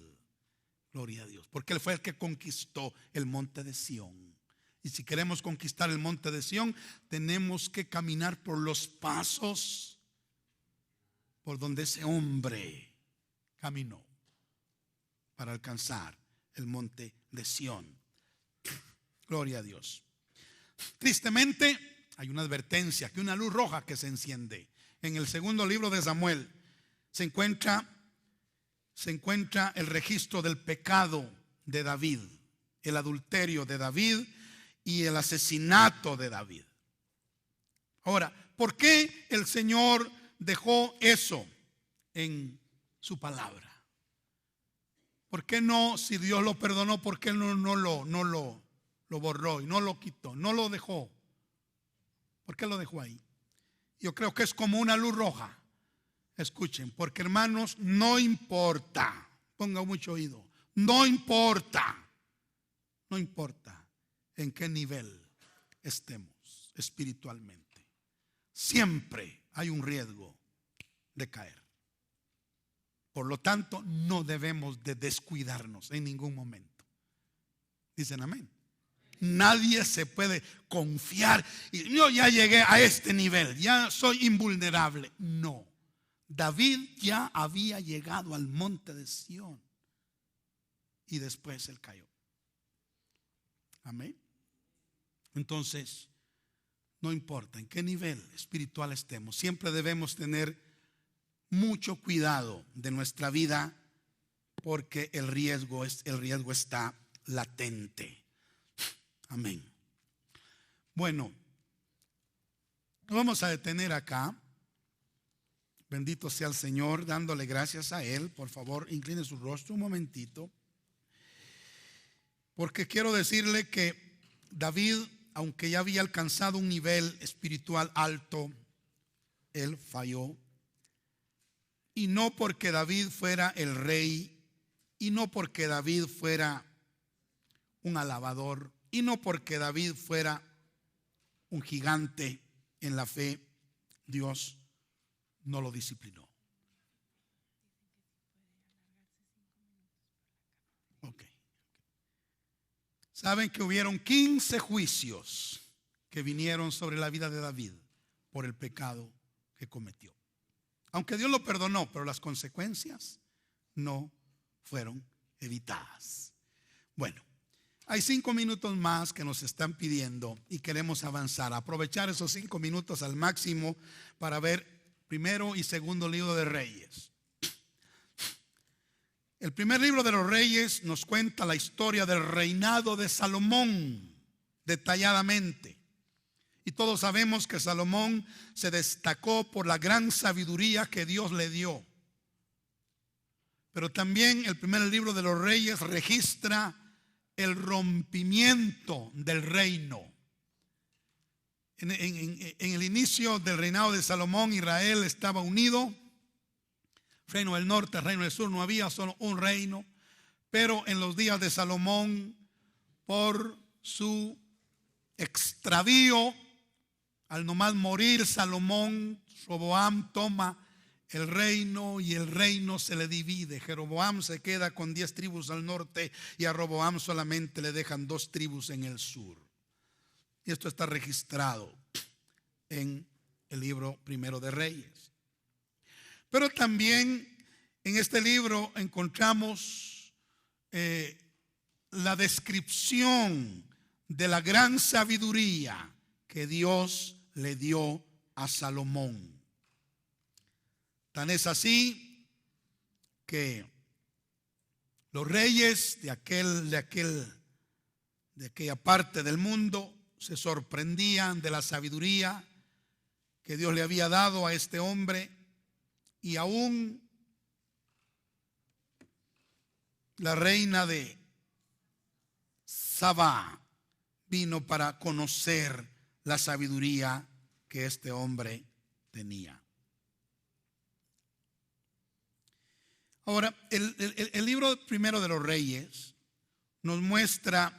Gloria a Dios, porque él fue el que conquistó el monte de Sión. Y si queremos conquistar el monte de Sión, tenemos que caminar por los pasos por donde ese hombre caminó para alcanzar el monte de Sión. Gloria a Dios. Tristemente, hay una advertencia, que una luz roja que se enciende. En el segundo libro de Samuel se encuentra el registro del pecado de David, el adulterio de David y el asesinato de David. Ahora, ¿por qué el Señor dejó eso en su palabra? ¿Por qué no, si Dios lo perdonó, por qué no lo borró y no lo quitó, no lo dejó? ¿Por qué lo dejó ahí? Yo creo que es como una luz roja. Escuchen, porque hermanos, no importa, ponga mucho oído, no importa en qué nivel estemos espiritualmente, siempre hay un riesgo de caer. Por lo tanto, no debemos de descuidarnos en ningún momento. Dicen amén. Nadie se puede confiar y yo ya llegué a este nivel, ya soy invulnerable. No, David ya había llegado al monte de Sión y después él cayó. Amén. Entonces, no importa en qué nivel espiritual estemos, siempre debemos tener mucho cuidado de nuestra vida, porque el riesgo está latente. Amén. Bueno, nos vamos a detener acá. Bendito sea el Señor, dándole gracias a Él. Por favor, incline su rostro un momentito, porque quiero decirle que David, aunque ya había alcanzado un nivel espiritual alto, él falló. Y no porque David fuera el rey, y no porque David fuera un alabador, y no porque David fuera un gigante en la fe, Dios no lo disciplinó. Ok. Saben que hubieron 15 juicios que vinieron sobre la vida de David por el pecado que cometió. Aunque Dios lo perdonó, pero las consecuencias no fueron evitadas. Bueno, hay 5 minutos más que nos están pidiendo y queremos avanzar, aprovechar esos 5 minutos al máximo para ver primero y segundo libro de Reyes. El primer libro de los Reyes nos cuenta la historia del reinado de Salomón detalladamente. Y todos sabemos que Salomón se destacó por la gran sabiduría que Dios le dio. Pero también el primer libro de los Reyes registra el rompimiento del reino. En el inicio del reinado de Salomón, Israel estaba unido. Reino del norte, reino del sur, no había solo un reino. Pero en los días de Salomón, por su extravío, al nomás morir Salomón, Roboam toma el reino y el reino se le divide. Jeroboam se queda con 10 tribus al norte y a Roboam solamente le dejan 2 tribus en el sur. Y esto está registrado en el libro primero de Reyes. Pero también en este libro encontramos la descripción de la gran sabiduría que Dios le dio a Salomón. Tan es así que los reyes de aquella parte del mundo se sorprendían de la sabiduría que Dios le había dado a este hombre, y aún la reina de Sabá vino para conocer la sabiduría que este hombre tenía. Ahora, el libro primero de los Reyes nos muestra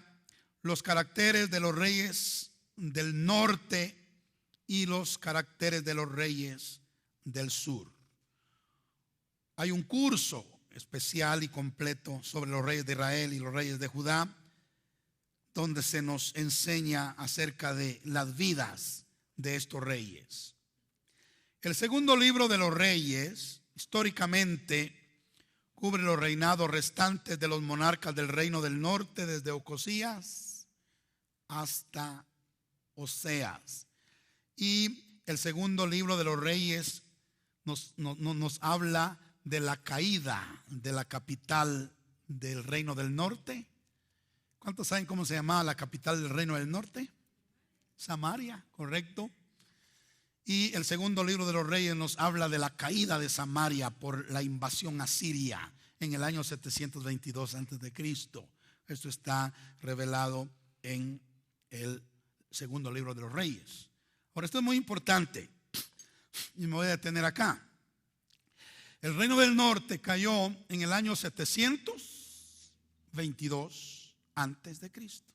los caracteres de los reyes del norte y los caracteres de los reyes del sur. Hay un curso especial y completo sobre los reyes de Israel y los reyes de Judá, donde se nos enseña acerca de las vidas de estos reyes. El segundo libro de los Reyes, históricamente, cubre los reinados restantes de los monarcas del reino del norte, desde Ocosías hasta Oseas. Y el segundo libro de los Reyes nos habla de la caída de la capital del reino del norte. ¿Cuántos saben cómo se llamaba la capital del reino del norte? Samaria, correcto. Y el segundo libro de los Reyes nos habla de la caída de Samaria por la invasión asiria en el año 722 antes de Cristo. Esto está revelado en el segundo libro de los Reyes. Ahora, esto es muy importante y me voy a detener acá. El reino del norte cayó en el año 722 antes de Cristo.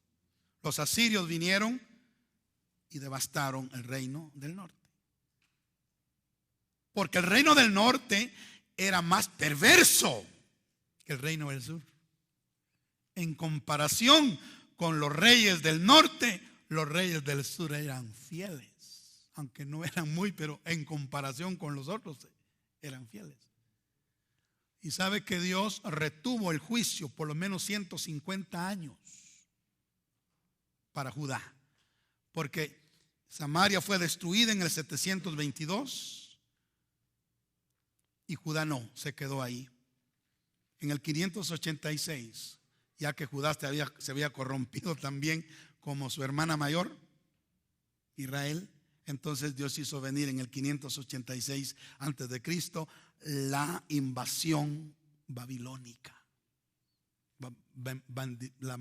Los asirios vinieron y devastaron el reino del norte, porque el reino del norte era más perverso que el reino del sur. En comparación con los reyes del norte, los reyes del sur eran fieles, aunque no eran muy, pero en comparación con los otros eran fieles. Y sabe que Dios retuvo el juicio por lo menos 150 años para Judá, porque Samaria fue destruida en el 722 y Judá no, se quedó ahí. En el 586, ya que Judá se había corrompido también como su hermana mayor, Israel, entonces Dios hizo venir en el 586 antes de Cristo la invasión babilónica. La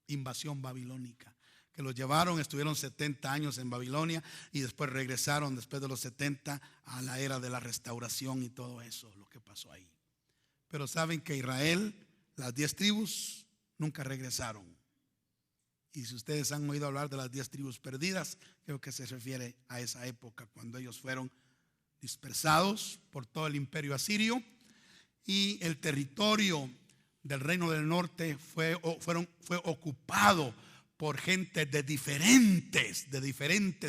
invasión babilónica, que los llevaron, estuvieron 70 años en Babilonia y después regresaron después de los 70 a la era de la restauración y todo eso, lo que pasó ahí. Pero saben que Israel, las 10 tribus, nunca regresaron. Y si ustedes han oído hablar de las 10 tribus perdidas, creo que se refiere a esa época cuando ellos fueron dispersados por todo el imperio asirio y el territorio del reino del norte fue ocupado por gente de diferentes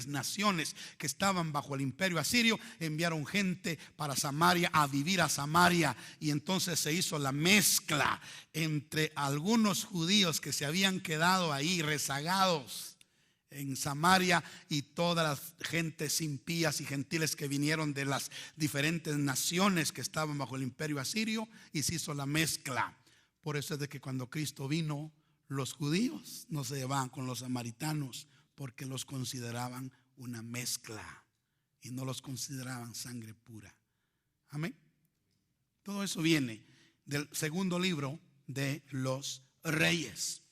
naciones que estaban bajo el imperio asirio. Enviaron gente para Samaria a vivir a Samaria, y entonces se hizo la mezcla entre algunos judíos que se habían quedado ahí rezagados en Samaria y todas las gentes impías y gentiles que vinieron de las diferentes naciones que estaban bajo el imperio asirio, y se hizo la mezcla. Por eso es de que cuando Cristo vino, los judíos no se llevaban con los samaritanos, porque los consideraban una mezcla y no los consideraban sangre pura. Amén. Todo eso viene del segundo libro de los Reyes.